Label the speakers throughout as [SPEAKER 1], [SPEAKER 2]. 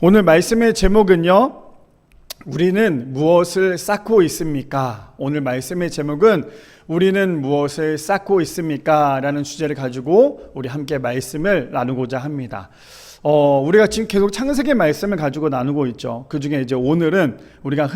[SPEAKER 1] 오늘 말씀의 제목은요, 우리는 무엇을 쌓고 있습니까? 오늘 말씀의 제목은 우리는 무엇을 쌓고 있습니까? 라는 주제를 가지고 우리 함께 말씀을 나누고자 합니다. 우리가 지금 계속 창세기 말씀을 가지고 나누고 있죠. 그 중에 이제 오늘은 우리가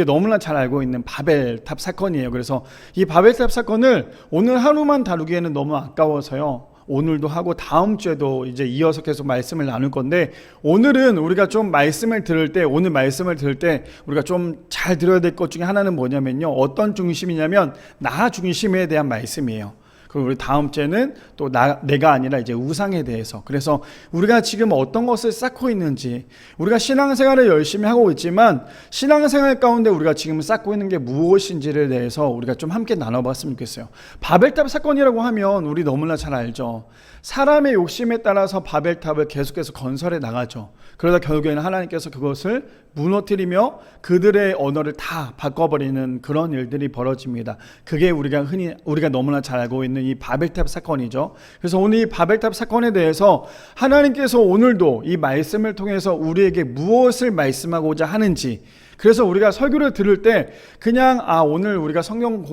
[SPEAKER 1] 너무나 잘 알고 있는 바벨탑 사건이에요. 그래서 이 바벨탑 사건을 오늘 하루만 다루기에는 너무 아까워서요, 오늘도 하고 다음 주에도 이제 이어서 계속 말씀을 나눌 건데, 오늘은 우리가 좀 오늘 말씀을 들을 때 우리가 좀 잘 들어야 될 것 중에 하나는 뭐냐면요, 어떤 중심이냐면 나 중심에 대한 말씀이에요. 그리고 우리 다음 주에는 또 내가 아니라 이제 우상에 대해서. 그래서 우리가 지금 어떤 것을 쌓고 있는지, 우리가 신앙생활을 열심히 하고 있지만 신앙생활 가운데 우리가 지금 쌓고 있는 게 무엇인지를 대해서 우리가 좀 함께 나눠봤으면 좋겠어요. 바벨탑 사건이라고 하면 우리 너무나 잘 알죠. 사람의 욕심에 따라서 바벨탑을 계속해서 건설해 나가죠. 그러다 결국에는 하나님께서 그것을 무너뜨리며 그들의 언어를 다 바꿔버리는 그런 일들이 벌어집니다. 그게 우리가 너무나 잘 알고 있는 이 바벨탑 사건이죠. 그래서 오늘 이 바벨탑 사건에 대해서 하나님께서 오늘도 이 말씀을 통해서 우리에게 무엇을 말씀하고자 하는지, 그래서 우리가 설교를 들을 때 그냥 오늘 우리가 성경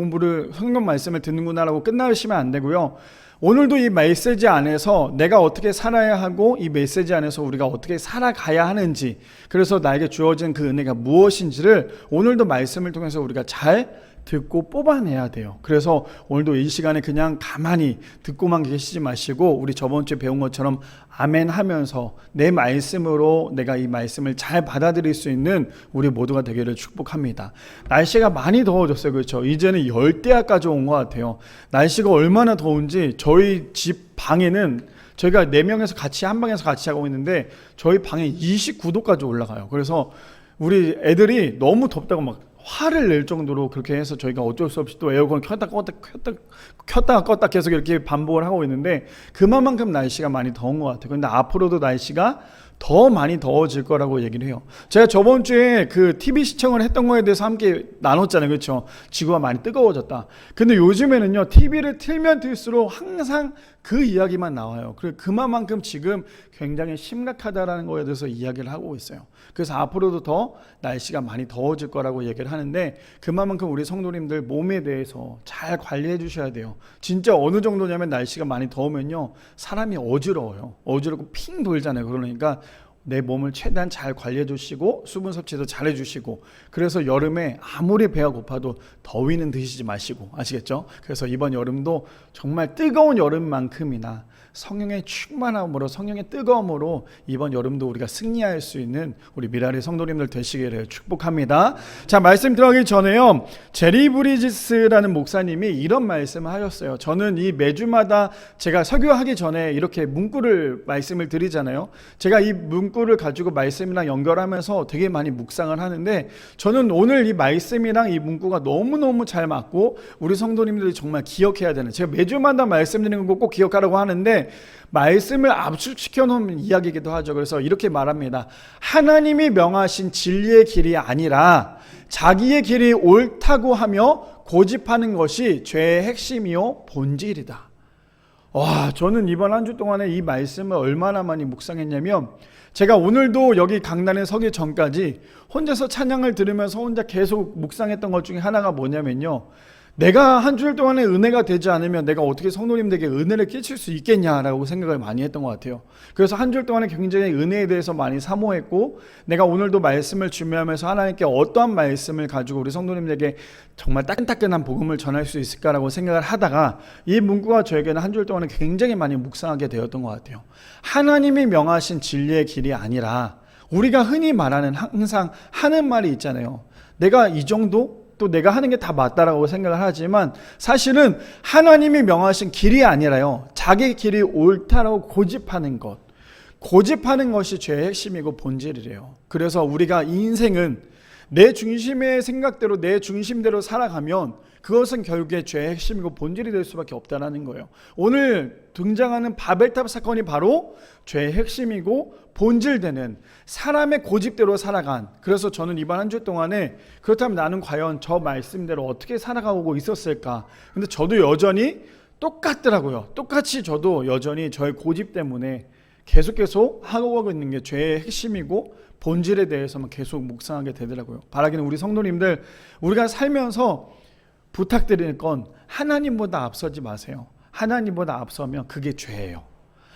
[SPEAKER 1] 말씀을 듣는구나라고 끝나시면 안 되고요. 오늘도 이 메시지 안에서 내가 어떻게 살아야 하고 이 메시지 안에서 우리가 어떻게 살아가야 하는지, 그래서 나에게 주어진 그 은혜가 무엇인지를 오늘도 말씀을 통해서 우리가 잘 듣고 뽑아내야 돼요. 그래서 오늘도 이 시간에 그냥 가만히 듣고만 계시지 마시고 우리 저번 주에 배운 것처럼 아멘 하면서 내 말씀으로 내가 이 말씀을 잘 받아들일 수 있는 우리 모두가 되기를 축복합니다. 날씨가 많이 더워졌어요. 그렇죠? 이제는 열대야까지 온 것 같아요. 날씨가 얼마나 더운지 저희 집 방에는 저희가 4명에서 같이 한 방에서 같이 하고 있는데 저희 방에 29도까지 올라가요. 그래서 우리 애들이 너무 덥다고 막 화를 낼 정도로 그렇게 해서 저희가 어쩔 수 없이 또 에어컨 켰다가 껐다 계속 이렇게 반복을 하고 있는데, 그만큼 날씨가 많이 더운 것 같아요. 근데 앞으로도 날씨가 더 많이 더워질 거라고 얘기를 해요. 제가 저번 주에 그 TV 시청을 했던 거에 대해서 함께 나눴잖아요. 그렇죠? 지구가 많이 뜨거워졌다. 근데 요즘에는요, TV를 틀면 틀수록 항상 그 이야기만 나와요. 그만큼 지금 굉장히 심각하다라는 거에 대해서 이야기를 하고 있어요. 그래서 앞으로도 더 날씨가 많이 더워질 거라고 얘기를 하는데, 그만큼 우리 성도님들 몸에 대해서 잘 관리해 주셔야 돼요. 진짜 어느 정도냐면 날씨가 많이 더우면요, 사람이 어지럽고 핑 돌잖아요. 그러니까 내 몸을 최대한 잘 관리해 주시고 수분 섭취도 잘 해주시고, 그래서 여름에 아무리 배가 고파도 더위는 드시지 마시고, 아시겠죠? 그래서 이번 여름도 정말 뜨거운 여름만큼이나 성령의 충만함으로, 성령의 뜨거움으로 이번 여름도 우리가 승리할 수 있는 우리 미라리 성도님들 되시기를 축복합니다. 자, 말씀 들어가기 전에요, 제리 브리지스라는 목사님이 이런 말씀을 하셨어요. 저는 이 매주마다 제가 설교하기 전에 이렇게 말씀을 드리잖아요. 제가 이 문구를 가지고 말씀이랑 연결하면서 되게 많이 묵상을 하는데, 저는 오늘 이 말씀이랑 이 문구가 너무너무 잘 맞고 우리 성도님들이 정말 기억해야 되는, 제가 매주마다 말씀드리는 거 꼭 기억하라고 하는데 말씀을 압축시켜 놓은 이야기이기도 하죠. 그래서 이렇게 말합니다. 하나님이 명하신 진리의 길이 아니라 자기의 길이 옳다고 하며 고집하는 것이 죄의 핵심이요 본질이다. 와, 저는 이번 한 주 동안에 이 말씀을 얼마나 많이 묵상했냐면, 제가 오늘도 여기 강단에 서기 전까지 혼자서 찬양을 들으면서 혼자 계속 묵상했던 것 중에 하나가 뭐냐면요, 내가 한 주일 동안에 은혜가 되지 않으면 내가 어떻게 성도님들에게 은혜를 끼칠 수 있겠냐라고 생각을 많이 했던 것 같아요. 그래서 한 주일 동안에 굉장히 은혜에 대해서 많이 사모했고, 내가 오늘도 말씀을 준비하면서 하나님께 어떠한 말씀을 가지고 우리 성도님들에게 정말 따끈따끈한 복음을 전할 수 있을까라고 생각을 하다가 이 문구가 저에게는 한 주일 동안에 굉장히 많이 묵상하게 되었던 것 같아요. 하나님이 명하신 진리의 길이 아니라, 우리가 흔히 말하는, 항상 하는 말이 있잖아요. 내가 이 정도? 또 내가 하는 게 다 맞다라고 생각을 하지만 사실은 하나님이 명하신 길이 아니라요, 자기 길이 옳다라고 고집하는 것이 죄의 핵심이고 본질이래요. 그래서 우리가 이 인생은 내 중심의 생각대로, 내 중심대로 살아가면 그것은 결국에 죄의 핵심이고 본질이 될 수밖에 없다는 거예요. 오늘 등장하는 바벨탑 사건이 바로 죄의 핵심이고 본질되는, 사람의 고집대로 살아간, 그래서 저는 이번 한 주 동안에 그렇다면 나는 과연 저 말씀대로 어떻게 살아가고 있었을까. 근데 저도 여전히 똑같더라고요. 똑같이 저도 여전히 저의 고집 때문에 계속 하고 있는 게 죄의 핵심이고 본질에 대해서만 계속 묵상하게 되더라고요. 바라기는 우리 성도님들, 우리가 살면서 부탁드리는 건 하나님보다 앞서지 마세요. 하나님보다 앞서면 그게 죄예요.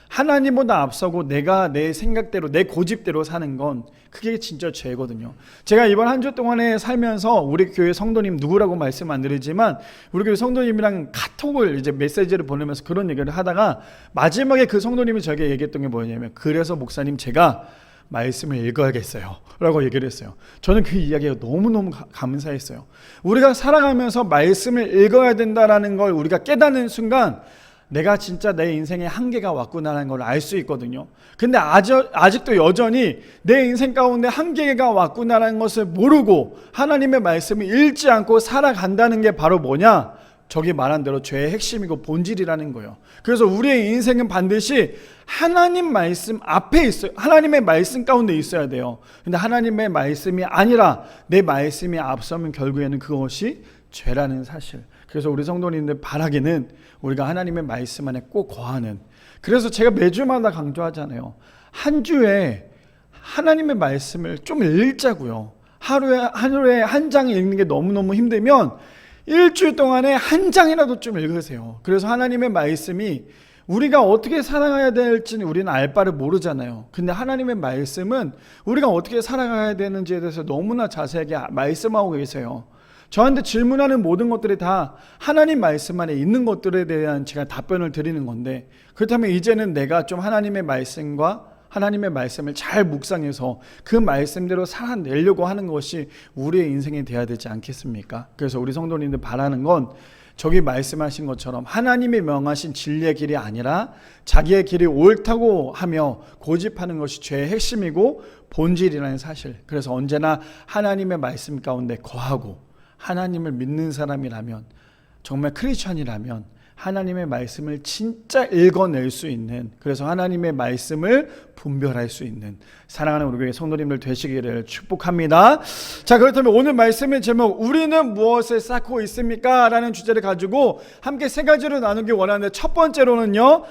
[SPEAKER 1] 하나님보다 앞서고 내가 내 생각대로 내 고집대로 사는 건 그게 진짜 죄거든요. 제가 이번 한 주 동안에 살면서 우리 교회 성도님 누구라고 말씀 안 드리지만 우리 교회 성도님이랑 카톡을 이제 메시지를 보내면서 그런 얘기를 하다가 마지막에 그 성도님이 저에게 얘기했던 게 뭐냐면, 그래서 목사님 제가 말씀을 읽어야겠어요 라고 얘기를 했어요. 저는 그 이야기가 너무너무 감사했어요. 우리가 살아가면서 말씀을 읽어야 된다는 걸 우리가 깨닫는 순간 내가 진짜 내 인생에 한계가 왔구나라는 걸 알 수 있거든요. 근데 아직도 여전히 내 인생 가운데 한계가 왔구나라는 것을 모르고 하나님의 말씀을 읽지 않고 살아간다는 게 바로 뭐냐? 저기 말한 대로 죄의 핵심이고 본질이라는 거예요. 그래서 우리의 인생은 반드시 하나님 말씀 앞에 있어요. 하나님의 말씀 가운데 있어야 돼요. 근데 하나님의 말씀이 아니라 내 말씀이 앞서면 결국에는 그것이 죄라는 사실. 그래서 우리 성도님들 바라기는 우리가 하나님의 말씀 안에 꼭 거하는, 그래서 제가 매주마다 강조하잖아요. 한 주에 하나님의 말씀을 좀 읽자고요. 하루에 한 장 읽는 게 너무너무 힘들면 일주일 동안에 한 장이라도 좀 읽으세요. 그래서 하나님의 말씀이 우리가 어떻게 살아가야 될지는 우리는 알 바를 모르잖아요. 근데 하나님의 말씀은 우리가 어떻게 살아가야 되는지에 대해서 너무나 자세하게 말씀하고 계세요. 저한테 질문하는 모든 것들이 다 하나님 말씀 안에 있는 것들에 대한 제가 답변을 드리는 건데, 그렇다면 이제는 내가 좀 하나님의 말씀과 하나님의 말씀을 잘 묵상해서 그 말씀대로 살아내려고 하는 것이 우리의 인생이 되어야 되지 않겠습니까? 그래서 우리 성도님들 바라는 건 저기 말씀하신 것처럼 하나님이 명하신 진리의 길이 아니라 자기의 길이 옳다고 하며 고집하는 것이 죄의 핵심이고 본질이라는 사실. 그래서 언제나 하나님의 말씀 가운데 거하고 하나님을 믿는 사람이라면, 정말 크리스천이라면 하나님의 말씀을 진짜 읽어낼 수 있는, 그래서 하나님의 말씀을 분별할 수 있는 사랑하는 우리 교회 성도님들 되시기를 축복합니다. 자, 그렇다면 오늘 말씀의 제목, 우리는 무엇을 쌓고 있습니까? 라는 주제를 가지고 함께 세 가지로 나누기 원하는데, 첫 번째로는요,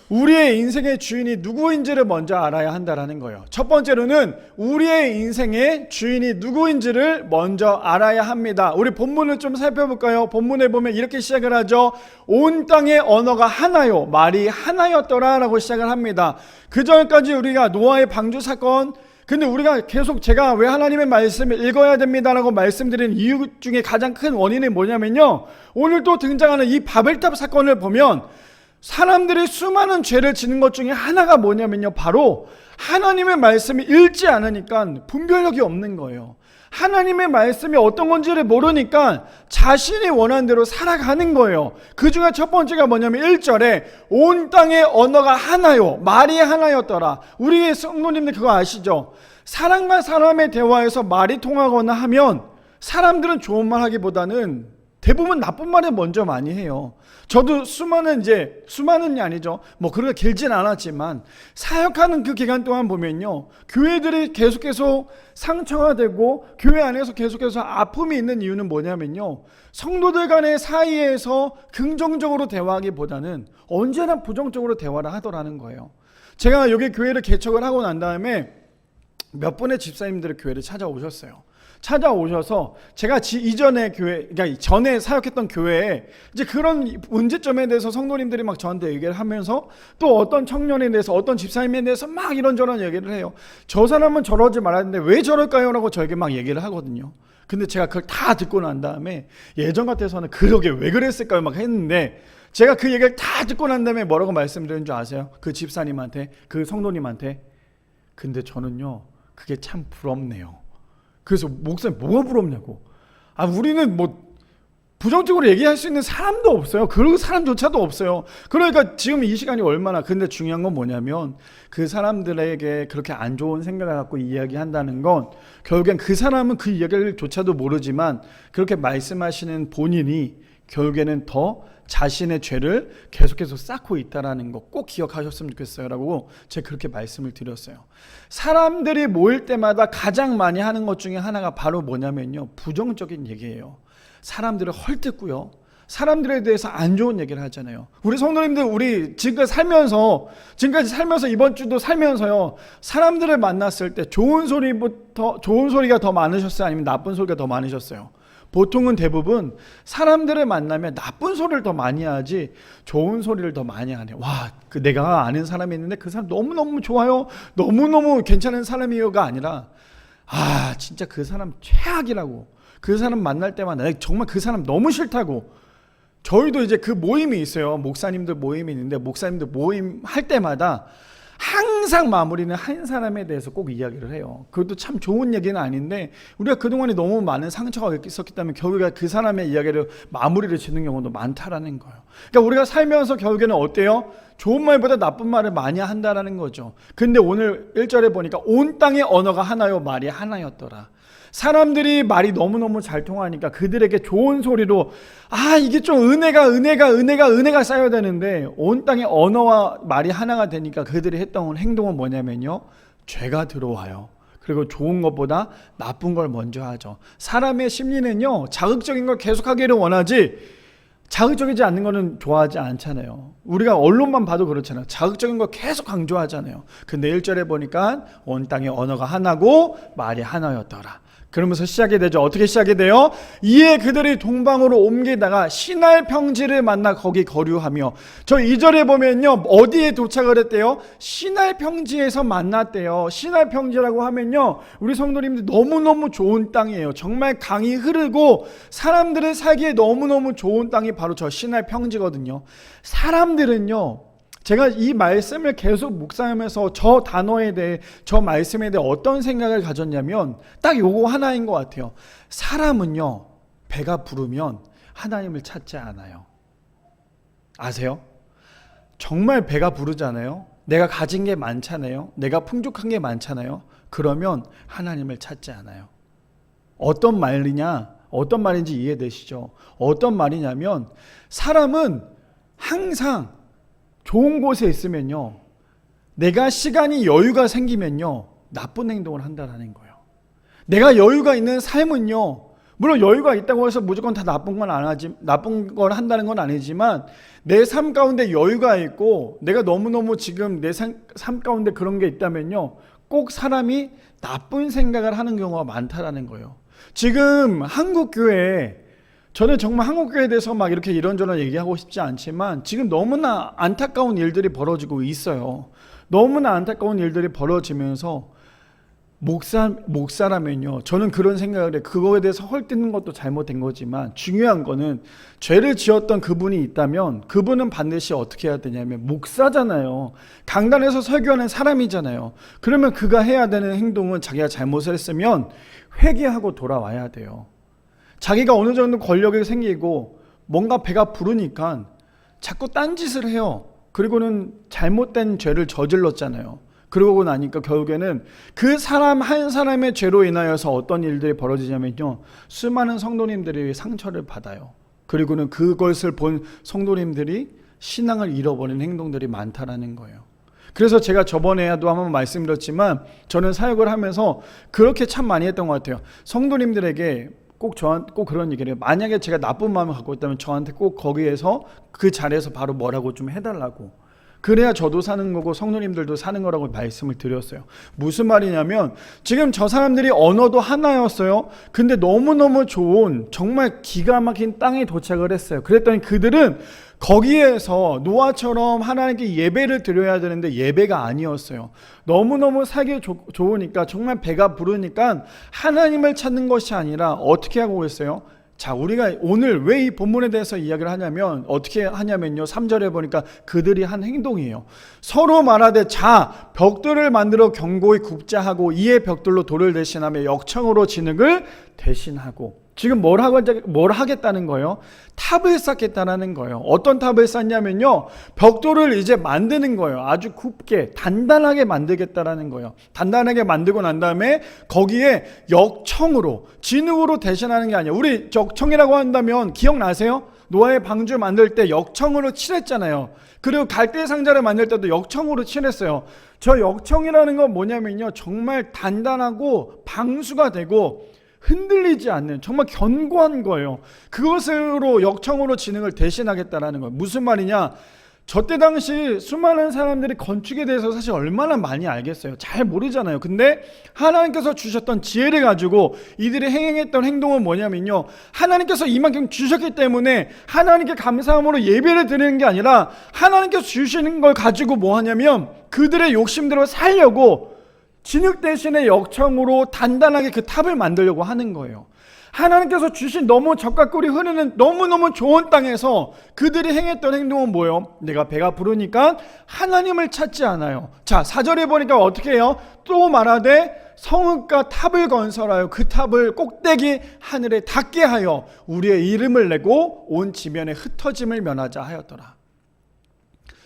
[SPEAKER 1] 우리의 인생의 주인이 누구인지를 먼저 알아야 한다라는 거예요. 첫 번째로는 우리의 인생의 주인이 누구인지를 먼저 알아야 합니다. 우리 본문을 좀 살펴볼까요? 본문에 보면 이렇게 시작을 하죠. 온 땅의 언어가 하나요, 말이 하나였더라 라고 시작을 합니다. 그 전까지 우리가 노아의 방주 사건, 근데 우리가 계속 제가 왜 하나님의 말씀을 읽어야 됩니다라고 말씀드린 이유 중에 가장 큰 원인이 뭐냐면요, 오늘 또 등장하는 이 바벨탑 사건을 보면 사람들이 수많은 죄를 지는 것 중에 하나가 뭐냐면요, 바로 하나님의 말씀을 읽지 않으니까 분별력이 없는 거예요. 하나님의 말씀이 어떤 건지를 모르니까 자신이 원하는 대로 살아가는 거예요. 그 중에 첫 번째가 뭐냐면 1절에 온 땅의 언어가 하나요, 말이 하나였더라. 우리 성도님들 그거 아시죠? 사람과 사람의 대화에서 말이 통하거나 하면 사람들은 좋은 말 하기보다는 대부분 나쁜 말을 먼저 많이 해요. 저도 수많은이 아니죠. 뭐 그렇게 길진 않았지만 사역하는 그 기간 동안 보면요, 교회들이 계속해서 상처가 되고 교회 안에서 계속해서 아픔이 있는 이유는 뭐냐면요, 성도들 간의 사이에서 긍정적으로 대화하기보다는 언제나 부정적으로 대화를 하더라는 거예요. 제가 여기 교회를 개척을 하고 난 다음에 몇 분의 집사님들이 교회를 찾아오셔서 제가 이전에 그러니까 전에 사역했던 교회에 이제 그런 문제점에 대해서 성도님들이 막 저한테 얘기를 하면서, 또 어떤 청년에 대해서, 어떤 집사님에 대해서 막 이런저런 얘기를 해요. 저 사람은 저러지 말았는데 왜 저럴까요? 라고 저에게 막 얘기를 하거든요. 근데 제가 그걸 다 듣고 난 다음에 예전 같아서는 그러게 왜 그랬을까요? 막 했는데, 제가 그 얘기를 다 듣고 난 다음에 뭐라고 말씀드리는 줄 아세요? 그 집사님한테, 그 성도님한테, 근데 저는요, 그게 참 부럽네요. 그래서 목사님 뭐가 부럽냐고. 우리는 뭐 부정적으로 얘기할 수 있는 사람도 없어요. 그런 사람조차도 없어요. 그러니까 지금 이 시간이 얼마나, 근데 중요한 건 뭐냐면 그 사람들에게 그렇게 안 좋은 생각을 갖고 이야기한다는 건 결국엔 그 사람은 그 이야기를 조차도 모르지만 그렇게 말씀하시는 본인이 결국에는 더 자신의 죄를 계속해서 쌓고 있다는 거 꼭 기억하셨으면 좋겠어요 라고 제가 그렇게 말씀을 드렸어요. 사람들이 모일 때마다 가장 많이 하는 것 중에 하나가 바로 뭐냐면요, 부정적인 얘기예요. 사람들을 헐뜯고요, 사람들에 대해서 안 좋은 얘기를 하잖아요. 우리 성도님들, 우리 지금까지 살면서 이번 주도 살면서요, 사람들을 만났을 때 좋은 소리가 더 많으셨어요? 아니면 나쁜 소리가 더 많으셨어요? 보통은 대부분 사람들을 만나면 나쁜 소리를 더 많이 하지 좋은 소리를 더 많이 하네요. 와, 내가 아는 사람이 있는데 그 사람 너무너무 좋아요, 너무너무 괜찮은 사람이요가 아니라, 진짜 그 사람 최악이라고, 그 사람 만날 때마다 정말 그 사람 너무 싫다고. 저희도 이제 그 모임이 있어요. 목사님들 모임이 있는데, 목사님들 모임 할 때마다 항상 마무리는 한 사람에 대해서 꼭 이야기를 해요. 그것도 참 좋은 얘기는 아닌데, 우리가 그동안에 너무 많은 상처가 있었기 때문에 결국에 그 사람의 이야기를 마무리를 짓는 경우도 많다라는 거예요. 그러니까 우리가 살면서 결국에는 어때요? 좋은 말보다 나쁜 말을 많이 한다라는 거죠. 근데 오늘 1절에 보니까 온 땅의 언어가 하나요, 말이 하나였더라. 사람들이 말이 너무너무 잘 통하니까 그들에게 좋은 소리로, 이게 좀 은혜가 쌓여야 되는데, 온 땅의 언어와 말이 하나가 되니까 그들이 했던 행동은 뭐냐면요, 죄가 들어와요. 그리고 좋은 것보다 나쁜 걸 먼저 하죠. 사람의 심리는요, 자극적인 걸 계속하기를 원하지 자극적이지 않는 거는 좋아하지 않잖아요. 우리가 언론만 봐도 그렇잖아요. 자극적인 걸 계속 강조하잖아요. 근데 1절에 보니까 온 땅의 언어가 하나고 말이 하나였더라. 그러면서 시작이 되죠. 어떻게 시작이 돼요? 이에 그들이 동방으로 옮기다가 시날 평지를 만나 거기 거류하며, 저 2절에 보면요, 어디에 도착을 했대요? 시날 평지에서 만났대요. 시날 평지라고 하면요, 우리 성도님들 너무너무 좋은 땅이에요. 정말 강이 흐르고 사람들은 살기에 너무너무 좋은 땅이 바로 저 시날 평지거든요. 사람들은요, 제가 이 말씀을 계속 묵상하면서 저 단어에 대해, 저 말씀에 대해 어떤 생각을 가졌냐면 딱 요거 하나인 것 같아요. 사람은요, 배가 부르면 하나님을 찾지 않아요. 아세요? 정말 배가 부르잖아요. 내가 가진 게 많잖아요. 내가 풍족한 게 많잖아요. 그러면 하나님을 찾지 않아요. 어떤 말이냐? 어떤 말인지 이해되시죠? 어떤 말이냐면, 사람은 항상 좋은 곳에 있으면요, 내가 시간이 여유가 생기면요, 나쁜 행동을 한다는 거예요. 내가 여유가 있는 삶은요, 물론 여유가 있다고 해서 무조건 다 나쁜 걸 한다는 건 아니지만, 내 삶 가운데 여유가 있고 내가 너무너무 지금 내 삶 가운데 그런 게 있다면요, 꼭 사람이 나쁜 생각을 하는 경우가 많다라는 거예요. 지금 한국교회, 저는 정말 한국교회에 대해서 막 이렇게 이런저런 얘기하고 싶지 않지만 지금 너무나 안타까운 일들이 벌어지고 있어요. 너무나 안타까운 일들이 벌어지면서 목사라면요, 저는 그런 생각을 해요. 그거에 대해서 헐뜯는 것도 잘못된 거지만 중요한 거는, 죄를 지었던 그분이 있다면 그분은 반드시 어떻게 해야 되냐면, 목사잖아요. 강단에서 설교하는 사람이잖아요. 그러면 그가 해야 되는 행동은, 자기가 잘못을 했으면 회개하고 돌아와야 돼요. 자기가 어느 정도 권력이 생기고 뭔가 배가 부르니까 자꾸 딴짓을 해요. 그리고는 잘못된 죄를 저질렀잖아요. 그러고 나니까 결국에는 그 사람 한 사람의 죄로 인하여서 어떤 일들이 벌어지냐면요, 수많은 성도님들이 상처를 받아요. 그리고는 그것을 본 성도님들이 신앙을 잃어버리는 행동들이 많다라는 거예요. 그래서 제가 저번에도 한번 말씀드렸지만, 저는 사역을 하면서 그렇게 참 많이 했던 것 같아요. 성도님들에게 꼭 그런 얘기를 해요. 만약에 제가 나쁜 마음을 갖고 있다면 저한테 꼭 거기에서, 그 자리에서 바로 뭐라고 좀 해달라고. 그래야 저도 사는 거고 성도님들도 사는 거라고 말씀을 드렸어요. 무슨 말이냐면, 지금 저 사람들이 언어도 하나였어요. 근데 너무너무 좋은 정말 기가 막힌 땅에 도착을 했어요. 그랬더니 그들은 거기에서 노아처럼 하나님께 예배를 드려야 되는데 예배가 아니었어요. 너무너무 살기 좋으니까, 정말 배가 부르니까 하나님을 찾는 것이 아니라 어떻게 하고 있어요? 자, 우리가 오늘 왜 이 본문에 대해서 이야기를 하냐면, 어떻게 하냐면요, 3절에 보니까 그들이 한 행동이에요. 서로 말하되, 자, 벽돌을 만들어 견고히 굽자 하고 이에 벽돌로 돌을 대신하며 역청으로 진흙을 대신하고. 지금 뭘 하겠다는 거예요? 탑을 쌓겠다는 거예요. 어떤 탑을 쌓냐면요, 벽돌을 이제 만드는 거예요. 아주 굽게 단단하게 만들겠다는 거예요. 단단하게 만들고 난 다음에 거기에 역청으로, 진흙으로 대신하는 게 아니에요. 우리 역청이라고 한다면 기억나세요? 노아의 방주 만들 때 역청으로 칠했잖아요. 그리고 갈대 상자를 만들 때도 역청으로 칠했어요. 저 역청이라는 건 뭐냐면요, 정말 단단하고 방수가 되고 흔들리지 않는 정말 견고한 거예요. 그것으로 역청으로 진흥을 대신하겠다라는 거예요. 무슨 말이냐? 저때 당시 수많은 사람들이 건축에 대해서 사실 얼마나 많이 알겠어요. 잘 모르잖아요. 근데 하나님께서 주셨던 지혜를 가지고 이들이 행했던 행동은 뭐냐면요, 하나님께서 이만큼 주셨기 때문에 하나님께 감사함으로 예배를 드리는 게 아니라 하나님께서 주시는 걸 가지고 뭐 하냐면 그들의 욕심대로 살려고 진흙 대신에 역청으로 단단하게 그 탑을 만들려고 하는 거예요. 하나님께서 주신 너무 젖과 꿀이 흐르는 너무너무 좋은 땅에서 그들이 행했던 행동은 뭐예요? 내가 배가 부르니까 하나님을 찾지 않아요. 자, 4절에 보니까 어떻게 해요? 또 말하되 성읍과 탑을 건설하여 그 탑을 꼭대기 하늘에 닿게 하여 우리의 이름을 내고 온 지면에 흩어짐을 면하자 하였더라.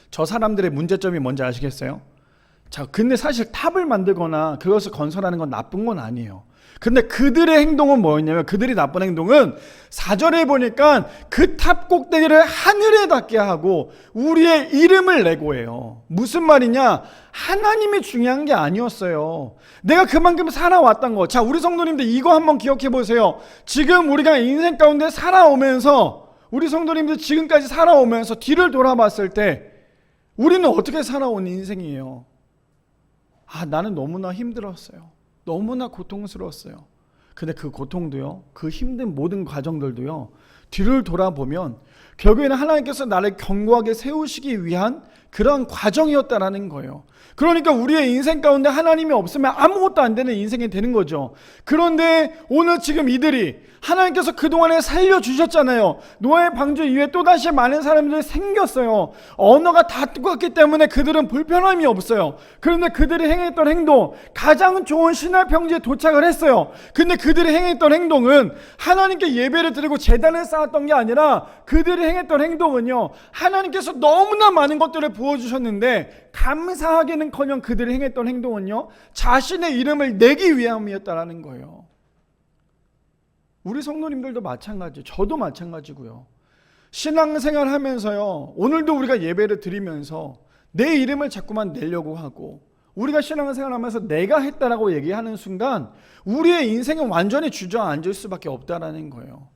[SPEAKER 1] 저 사람들의 문제점이 뭔지 아시겠어요? 자, 근데 사실 탑을 만들거나 그것을 건설하는 건 나쁜 건 아니에요. 근데 그들의 행동은 뭐였냐면, 그들이 나쁜 행동은 4절에 보니까 그 탑 꼭대기를 하늘에 닿게 하고 우리의 이름을 내고 해요. 무슨 말이냐? 하나님이 중요한 게 아니었어요. 내가 그만큼 살아왔던 거. 자, 우리 성도님들 이거 한번 기억해 보세요. 지금 우리가 인생 가운데 살아오면서, 우리 성도님들 지금까지 살아오면서 뒤를 돌아봤을 때 우리는 어떻게 살아온 인생이에요? 나는 너무나 힘들었어요. 너무나 고통스러웠어요. 근데 그 고통도요, 그 힘든 모든 과정들도요, 뒤를 돌아보면 결국에는 하나님께서 나를 견고하게 세우시기 위한 그런 과정이었다라는 거예요. 그러니까 우리의 인생 가운데 하나님이 없으면 아무것도 안 되는 인생이 되는 거죠. 그런데 오늘 지금 이들이 하나님께서 그동안에 살려주셨잖아요. 노아의 방주 이후에 또다시 많은 사람들이 생겼어요. 언어가 다 똑같기 때문에 그들은 불편함이 없어요. 그런데 그들이 행했던 행동, 가장 좋은 신할 평지에 도착을 했어요. 근데 그들이 행했던 행동은 하나님께 예배를 드리고 제단을 쌓았던 게 아니라, 그들이 행했던 행동은요, 하나님께서 너무나 많은 것들을 부어주셨는데 감사하기는커녕 그들이 행했던 행동은요, 자신의 이름을 내기 위함이었다라는 거예요. 우리 성도님들도 마찬가지예요. 저도 마찬가지고요. 신앙생활 하면서요, 오늘도 우리가 예배를 드리면서 내 이름을 자꾸만 내려고 하고, 우리가 신앙생활 하면서 내가 했다라고 얘기하는 순간 우리의 인생은 완전히 주저앉을 수밖에 없다라는 거예요.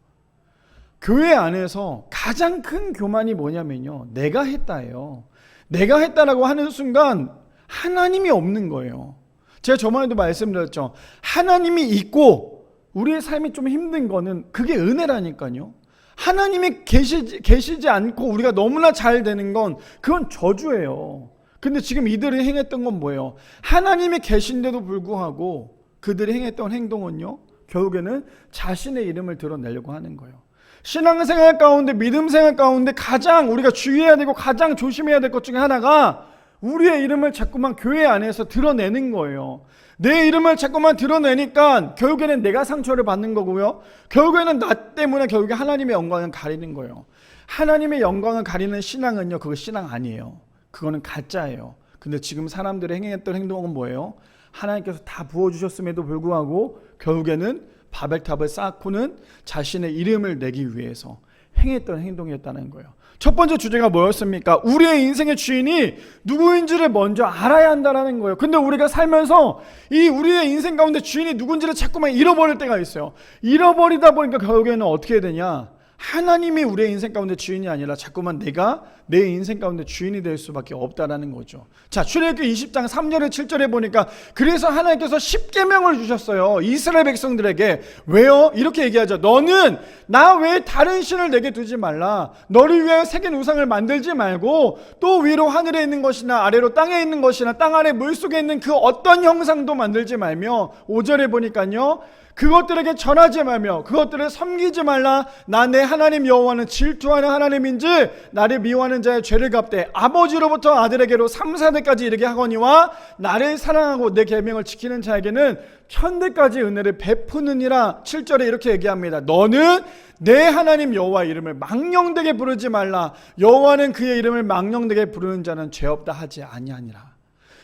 [SPEAKER 1] 교회 안에서 가장 큰 교만이 뭐냐면요, 내가 했다예요. 내가 했다라고 하는 순간 하나님이 없는 거예요. 제가 저번에도 말씀드렸죠. 하나님이 있고 우리의 삶이 좀 힘든 거는 그게 은혜라니까요. 하나님이 계시지 않고 우리가 너무나 잘 되는 건 그건 저주예요. 근데 지금 이들이 행했던 건 뭐예요? 하나님이 계신데도 불구하고 그들이 행했던 행동은요, 결국에는 자신의 이름을 드러내려고 하는 거예요. 신앙생활 가운데, 믿음생활 가운데 가장 우리가 주의해야 되고 가장 조심해야 될 것 중에 하나가 우리의 이름을 자꾸만 교회 안에서 드러내는 거예요. 내 이름을 자꾸만 드러내니까 결국에는 내가 상처를 받는 거고요, 결국에는 나 때문에 결국에 하나님의 영광을 가리는 거예요. 하나님의 영광을 가리는 신앙은요, 그거 신앙 아니에요. 그거는 가짜예요. 근데 지금 사람들이 행했던 행동은 뭐예요? 하나님께서 다 부어주셨음에도 불구하고 결국에는 바벨탑을 쌓고는 자신의 이름을 내기 위해서 행했던 행동이었다는 거예요. 첫 번째 주제가 뭐였습니까? 우리의 인생의 주인이 누구인지를 먼저 알아야 한다는 거예요. 근데 우리가 살면서 이 우리의 인생 가운데 주인이 누군지를 자꾸만 잃어버릴 때가 있어요. 잃어버리다 보니까 결국에는 어떻게 되냐? 하나님이 우리의 인생 가운데 주인이 아니라 자꾸만 내가 내 인생 가운데 주인이 될 수밖에 없다라는 거죠. 자, 출애굽기 20장 3절에 7절에 보니까 그래서 하나님께서 십계명을 주셨어요. 이스라엘 백성들에게. 왜요? 이렇게 얘기하죠. 너는 나 외에 다른 신을 내게 두지 말라. 너를 위하여 새긴 우상을 만들지 말고 또 위로 하늘에 있는 것이나 아래로 땅에 있는 것이나 땅 아래 물속에 있는 그 어떤 형상도 만들지 말며, 5절에 보니까요, 그것들에게 전하지 말며 그것들을 섬기지 말라. 나 내 하나님 여호와는 질투하는 하나님인지 나를 미워하는 자의 죄를 갚되 아버지로부터 아들에게로 3, 4대까지 이르게 하거니와 나를 사랑하고 내 계명을 지키는 자에게는 천대까지 은혜를 베푸느니라. 7절에 이렇게 얘기합니다. 너는 내 하나님 여호와 이름을 망령되게 부르지 말라. 여호와는 그의 이름을 망령되게 부르는 자는 죄 없다 하지 아니하니라.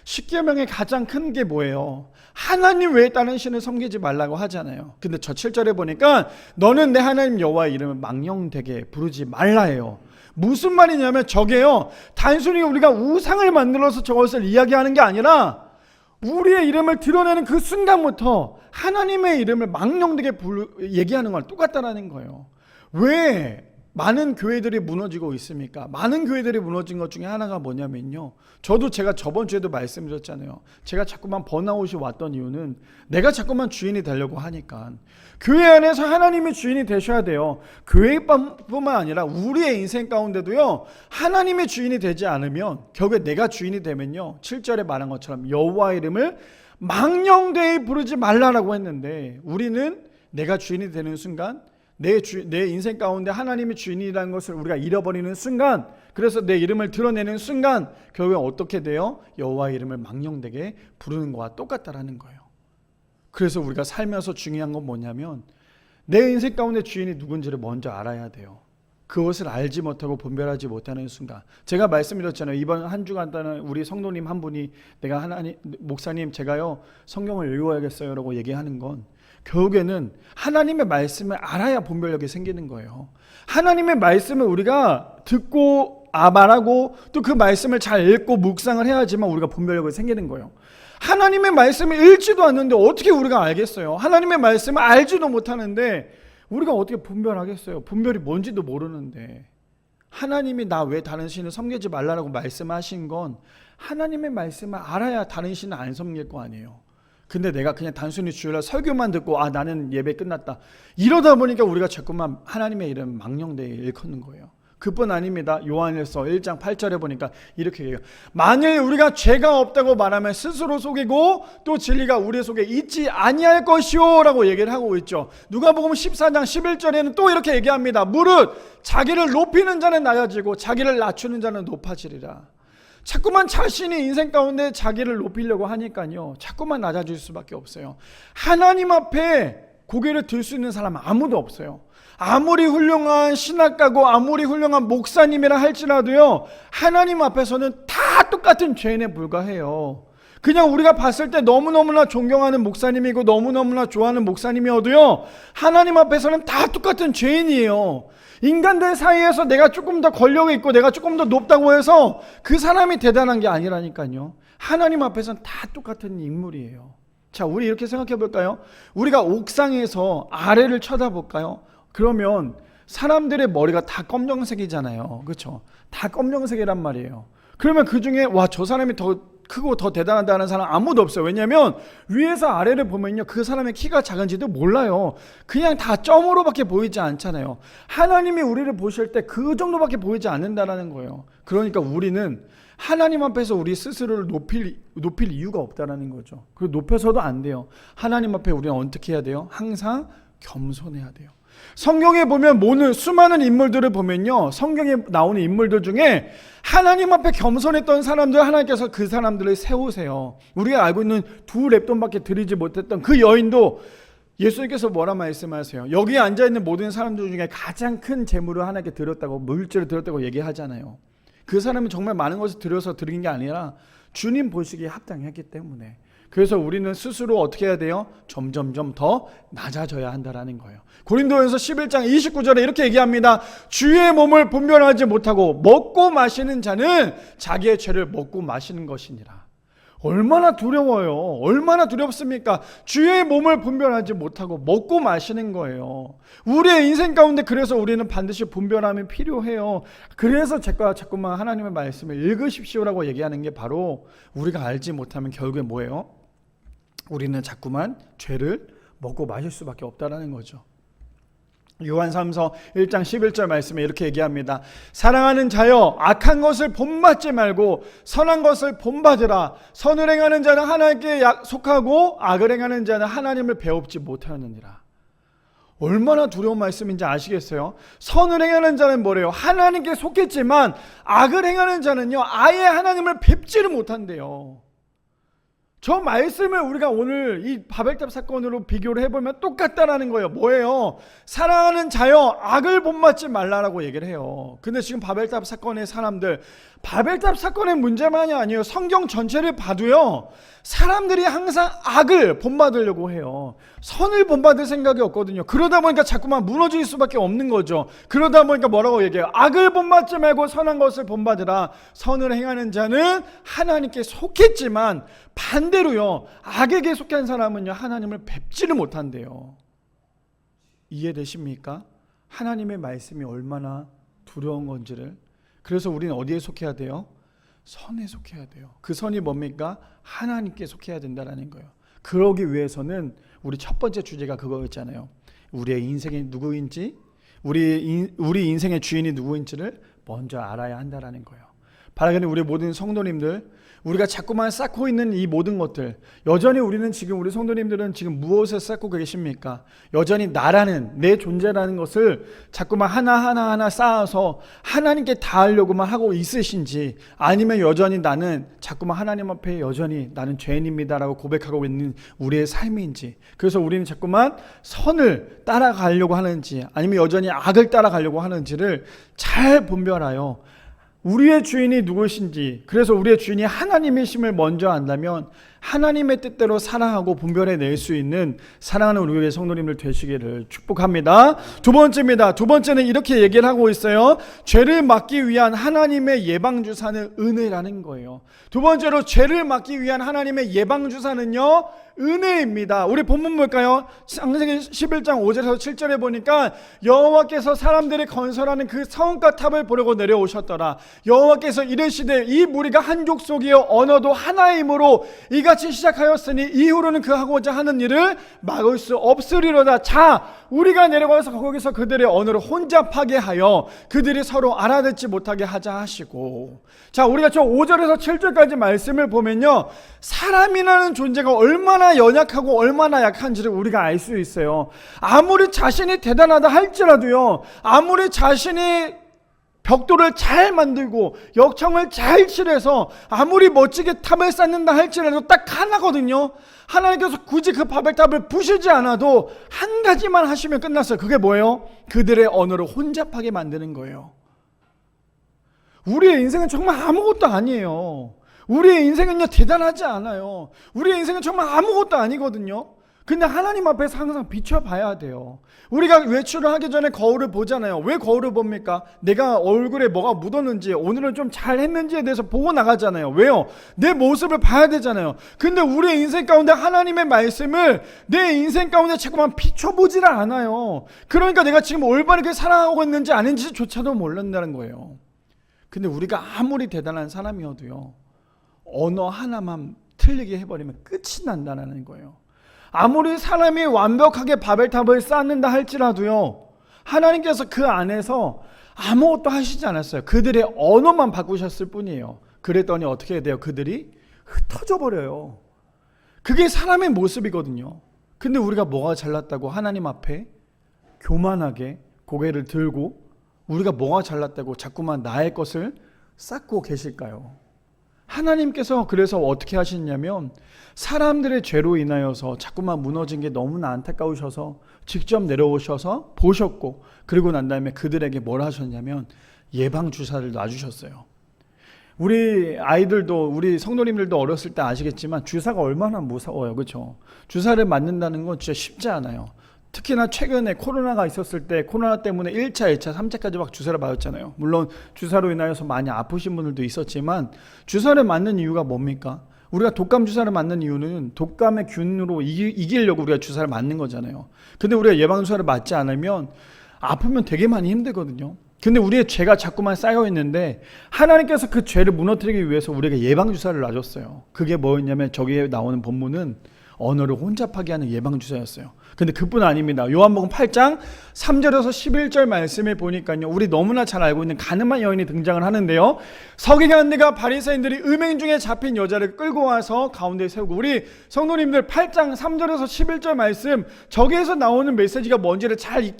[SPEAKER 1] 십계명의 가장 큰 게 뭐예요? 하나님 외에 다른 신을 섬기지 말라고 하잖아요. 근데 저 7절에 보니까 너는 내 하나님 여호와의 이름을 망령되게 부르지 말라예요. 무슨 말이냐면 저게요, 단순히 우리가 우상을 만들어서 저것을 이야기하는 게 아니라 우리의 이름을 드러내는 그 순간부터 하나님의 이름을 망령되게 얘기하는 건 똑같다라는 거예요. 왜 많은 교회들이 무너지고 있습니까? 많은 교회들이 무너진 것 중에 하나가 뭐냐면요, 제가 저번 주에도 말씀드렸잖아요. 제가 자꾸만 번아웃이 왔던 이유는 내가 자꾸만 주인이 되려고 하니까. 교회 안에서 하나님이 주인이 되셔야 돼요. 교회뿐만 아니라 우리의 인생 가운데도요, 하나님의 주인이 되지 않으면, 결국에 내가 주인이 되면요, 7절에 말한 것처럼 여호와 이름을 망령되이 부르지 말라라고 했는데, 우리는 내가 주인이 되는 순간 내 인생 가운데 하나님이 주인이라는 것을 우리가 잃어버리는 순간, 그래서 내 이름을 드러내는 순간 결국에 어떻게 돼요? 여호와의 이름을 망령되게 부르는 것과 똑같다라는 거예요. 그래서 우리가 살면서 중요한 건 뭐냐면 내 인생 가운데 주인이 누군지를 먼저 알아야 돼요. 그것을 알지 못하고 분별하지 못하는 순간, 제가 말씀드렸잖아요. 이번 한 주간 동안 우리 성도님 한 분이 내가 목사님 제가요 성경을 읽어야겠어요 라고 얘기하는 건 결국에는 하나님의 말씀을 알아야 분별력이 생기는 거예요. 하나님의 말씀을 우리가 듣고 말하고 또 그 말씀을 잘 읽고 묵상을 해야지만 우리가 분별력이 생기는 거예요. 하나님의 말씀을 읽지도 않는데 어떻게 우리가 알겠어요? 하나님의 말씀을 알지도 못하는데 우리가 어떻게 분별하겠어요? 분별이 뭔지도 모르는데. 하나님이 나 왜 다른 신을 섬기지 말라고 말씀하신 건 하나님의 말씀을 알아야 다른 신을 안 섬길 거 아니에요. 근데 내가 그냥 단순히 주일날 설교만 듣고 나는 예배 끝났다, 이러다 보니까 우리가 자꾸만 하나님의 이름 망령되이 일컫는 거예요. 그뿐 아닙니다. 요한일서 1장 8절에 보니까 이렇게 얘기해요. 만일 우리가 죄가 없다고 말하면 스스로 속이고 또 진리가 우리 속에 있지 아니할 것이요 라고 얘기를 하고 있죠. 누가복음 14장 11절에는 또 이렇게 얘기합니다. 무릇 자기를 높이는 자는 낮아지고 자기를 낮추는 자는 높아지리라. 자꾸만 자신이 인생 가운데 자기를 높이려고 하니까요, 자꾸만 낮아질 수밖에 없어요. 하나님 앞에 고개를 들 수 있는 사람은 아무도 없어요. 아무리 훌륭한 신학가고 아무리 훌륭한 목사님이라 할지라도요, 하나님 앞에서는 다 똑같은 죄인에 불과해요. 그냥 우리가 봤을 때 너무너무나 존경하는 목사님이고 너무너무나 좋아하는 목사님이어도요, 하나님 앞에서는 다 똑같은 죄인이에요. 인간들 사이에서 내가 조금 더 권력이 있고 내가 조금 더 높다고 해서 그 사람이 대단한 게 아니라니까요. 하나님 앞에서는 다 똑같은 인물이에요. 자, 우리 이렇게 생각해 볼까요? 우리가 옥상에서 아래를 쳐다볼까요? 그러면 사람들의 머리가 다 검정색이잖아요. 그렇죠? 다 검정색이란 말이에요. 그러면 그 중에 저 사람이 더 크고 더 대단하다는 사람 아무도 없어요. 왜냐하면 위에서 아래를 보면요, 그 사람의 키가 작은지도 몰라요. 그냥 다 점으로밖에 보이지 않잖아요. 하나님이 우리를 보실 때 그 정도밖에 보이지 않는다라는 거예요. 그러니까 우리는 하나님 앞에서 우리 스스로를 높일 이유가 없다라는 거죠. 그리고 높여서도 안 돼요. 하나님 앞에 우리는 어떻게 해야 돼요? 항상 겸손해야 돼요. 성경에 보면 수많은 인물들을 보면요, 성경에 나오는 인물들 중에 하나님 앞에 겸손했던 사람들, 하나님께서 그 사람들을 세우세요. 우리가 알고 있는 2렙돈밖에 드리지 못했던 그 여인도 예수님께서 뭐라 말씀하세요? 여기에 앉아있는 모든 사람들 중에 가장 큰 재물을 하나님께 드렸다고, 물질을 드렸다고 얘기하잖아요. 그 사람은 정말 많은 것을 드려서 드린 게 아니라 주님 보시기에 합당했기 때문에. 그래서 우리는 스스로 어떻게 해야 돼요? 점점점 더 낮아져야 한다라는 거예요. 고린도전서 11장 29절에 이렇게 얘기합니다. 주의 몸을 분별하지 못하고 먹고 마시는 자는 자기의 죄를 먹고 마시는 것이니라. 얼마나 두려워요. 얼마나 두렵습니까? 주의 몸을 분별하지 못하고 먹고 마시는 거예요. 우리의 인생 가운데 그래서 우리는 반드시 분별함이 필요해요. 그래서 제가 자꾸만 하나님의 말씀을 읽으십시오라고 얘기하는 게 바로 우리가 알지 못하면 결국에 뭐예요? 우리는 자꾸만 죄를 먹고 마실 수밖에 없다라는 거죠. 요한삼서 1장 11절 말씀에 이렇게 얘기합니다. 사랑하는 자여, 악한 것을 본받지 말고 선한 것을 본받으라. 선을 행하는 자는 하나님께 속하고 악을 행하는 자는 하나님을 배웁지 못하느니라. 얼마나 두려운 말씀인지 아시겠어요? 선을 행하는 자는 뭐래요? 하나님께 속했지만 악을 행하는 자는요, 아예 하나님을 뵙지를 못한대요. 저 말씀을 우리가 오늘 이 바벨탑 사건으로 비교를 해보면 똑같다라는 거예요. 뭐예요? 사랑하는 자여, 악을 본받지 말라라고 얘기를 해요. 근데 지금 바벨탑 사건의 사람들, 바벨탑 사건의 문제만이 아니에요. 성경 전체를 봐도요, 사람들이 항상 악을 본받으려고 해요. 선을 본받을 생각이 없거든요. 그러다 보니까 자꾸만 무너질 수밖에 없는 거죠. 그러다 보니까 뭐라고 얘기해요? 악을 본받지 말고 선한 것을 본받으라. 선을 행하는 자는 하나님께 속했지만 반드시 반대로요, 악에게 속한 사람은요 하나님을 뵙지를 못한대요. 이해되십니까? 하나님의 말씀이 얼마나 두려운 건지를. 그래서 우리는 어디에 속해야 돼요? 선에 속해야 돼요. 그 선이 뭡니까? 하나님께 속해야 된다는 거예요. 그러기 위해서는 우리 첫 번째 주제가 그거였잖아요. 우리의 인생이 누구인지, 우리 인생의 주인이 누구인지를 먼저 알아야 한다는 거예요. 바라기는 우리 모든 성도님들, 우리가 자꾸만 쌓고 있는 이 모든 것들, 여전히 우리는 지금, 우리 성도님들은 지금 무엇을 쌓고 계십니까? 여전히 나라는, 내 존재라는 것을 자꾸만 하나하나 쌓아서 하나님께 닿으려고만 하고 있으신지, 아니면 여전히 나는 자꾸만 하나님 앞에 여전히 나는 죄인입니다라고 고백하고 있는 우리의 삶인지, 그래서 우리는 자꾸만 선을 따라가려고 하는지 아니면 여전히 악을 따라가려고 하는지를 잘 분별하여 우리의 주인이 누구신지, 그래서 우리의 주인이 하나님이심을 먼저 안다면 하나님의 뜻대로 사랑하고 분별해 낼 수 있는 사랑하는 우리의 성도님들 되시기를 축복합니다. 두 번째입니다. 두 번째는 이렇게 얘기를 하고 있어요. 죄를 막기 위한 하나님의 예방주사는 은혜라는 거예요. 두 번째로 죄를 막기 위한 하나님의 예방주사는요, 은혜입니다. 우리 본문 볼까요? 창세기 11장 5절에서 7절에 보니까 여호와께서 사람들이 건설하는 그 성과 탑을 보려고 내려오셨더라. 여호와께서 이르시되 이 무리가 한 족속이요 언어도 하나이므로 이같이 시작하였으니 이후로는 그 하고자 하는 일을 막을 수 없으리로다. 자, 우리가 내려가서 거기서 그들의 언어를 혼잡하게 하여 그들이 서로 알아듣지 못하게 하자 하시고, 자, 우리가 저 5절에서 7절까지 말씀을 보면요, 사람이라는 존재가 얼마나 연약하고 얼마나 약한지를 우리가 알 수 있어요. 아무리 자신이 대단하다 할지라도요, 아무리 자신이 벽돌을 잘 만들고 역청을 잘 칠해서 아무리 멋지게 탑을 쌓는다 할지라도 딱 하나거든요. 하나님께서 굳이 그 바벨탑을 부시지 않아도 한 가지만 하시면 끝났어요. 그게 뭐예요? 그들의 언어를 혼잡하게 만드는 거예요. 우리의 인생은 정말 아무것도 아니에요. 우리의 인생은요 대단하지 않아요. 우리의 인생은 정말 아무것도 아니거든요. 근데 하나님 앞에서 항상 비춰봐야 돼요. 우리가 외출을 하기 전에 거울을 보잖아요. 왜 거울을 봅니까? 내가 얼굴에 뭐가 묻었는지, 오늘은 좀 잘했는지에 대해서 보고 나가잖아요. 왜요? 내 모습을 봐야 되잖아요. 근데 우리의 인생 가운데 하나님의 말씀을 내 인생 가운데 자꾸만 비춰보지를 않아요. 그러니까 내가 지금 올바르게 살아가고 있는지 아닌지조차도 모른다는 거예요. 근데 우리가 아무리 대단한 사람이어도요, 언어 하나만 틀리게 해버리면 끝이 난다는 거예요. 아무리 사람이 완벽하게 바벨탑을 쌓는다 할지라도요, 하나님께서 그 안에서 아무것도 하시지 않았어요. 그들의 언어만 바꾸셨을 뿐이에요. 그랬더니 어떻게 돼요? 그들이 흩어져 버려요. 그게 사람의 모습이거든요. 근데 우리가 뭐가 잘났다고 하나님 앞에 교만하게 고개를 들고 우리가 뭐가 잘났다고 자꾸만 나의 것을 쌓고 계실까요? 하나님께서 그래서 어떻게 하시냐면 사람들의 죄로 인하여서 자꾸만 무너진 게 너무나 안타까우셔서 직접 내려오셔서 보셨고, 그리고 난 다음에 그들에게 뭘 하셨냐면 예방주사를 놔주셨어요. 우리 아이들도, 우리 성도님들도 어렸을 때 아시겠지만 주사가 얼마나 무서워요. 그렇죠? 주사를 맞는다는 건 진짜 쉽지 않아요. 특히나 최근에 코로나가 있었을 때 코로나 때문에 1차, 2차, 3차까지 막 주사를 맞았잖아요. 물론 주사로 인하여서 많이 아프신 분들도 있었지만 주사를 맞는 이유가 뭡니까? 우리가 독감 주사를 맞는 이유는 독감의 균으로 이기려고 우리가 주사를 맞는 거잖아요. 근데 우리가 예방주사를 맞지 않으면 아프면 되게 많이 힘들거든요. 근데 우리의 죄가 자꾸만 쌓여 있는데 하나님께서 그 죄를 무너뜨리기 위해서 우리에게 예방주사를 놔줬어요. 그게 뭐였냐면 저기에 나오는 본문은 언어를 혼잡하게 하는 예방주사였어요. 근데 그뿐 아닙니다. 요한복음 8장 3절에서 11절 말씀에 보니까요, 우리 너무나 잘 알고 있는 가늠한 여인이 등장을 하는데요, 서기관들과 바리새인들이 음행 중에 잡힌 여자를 끌고 와서 가운데 세우고, 우리 성도님들 8장 3절에서 11절 말씀, 저기에서 나오는 메시지가 뭔지를 잘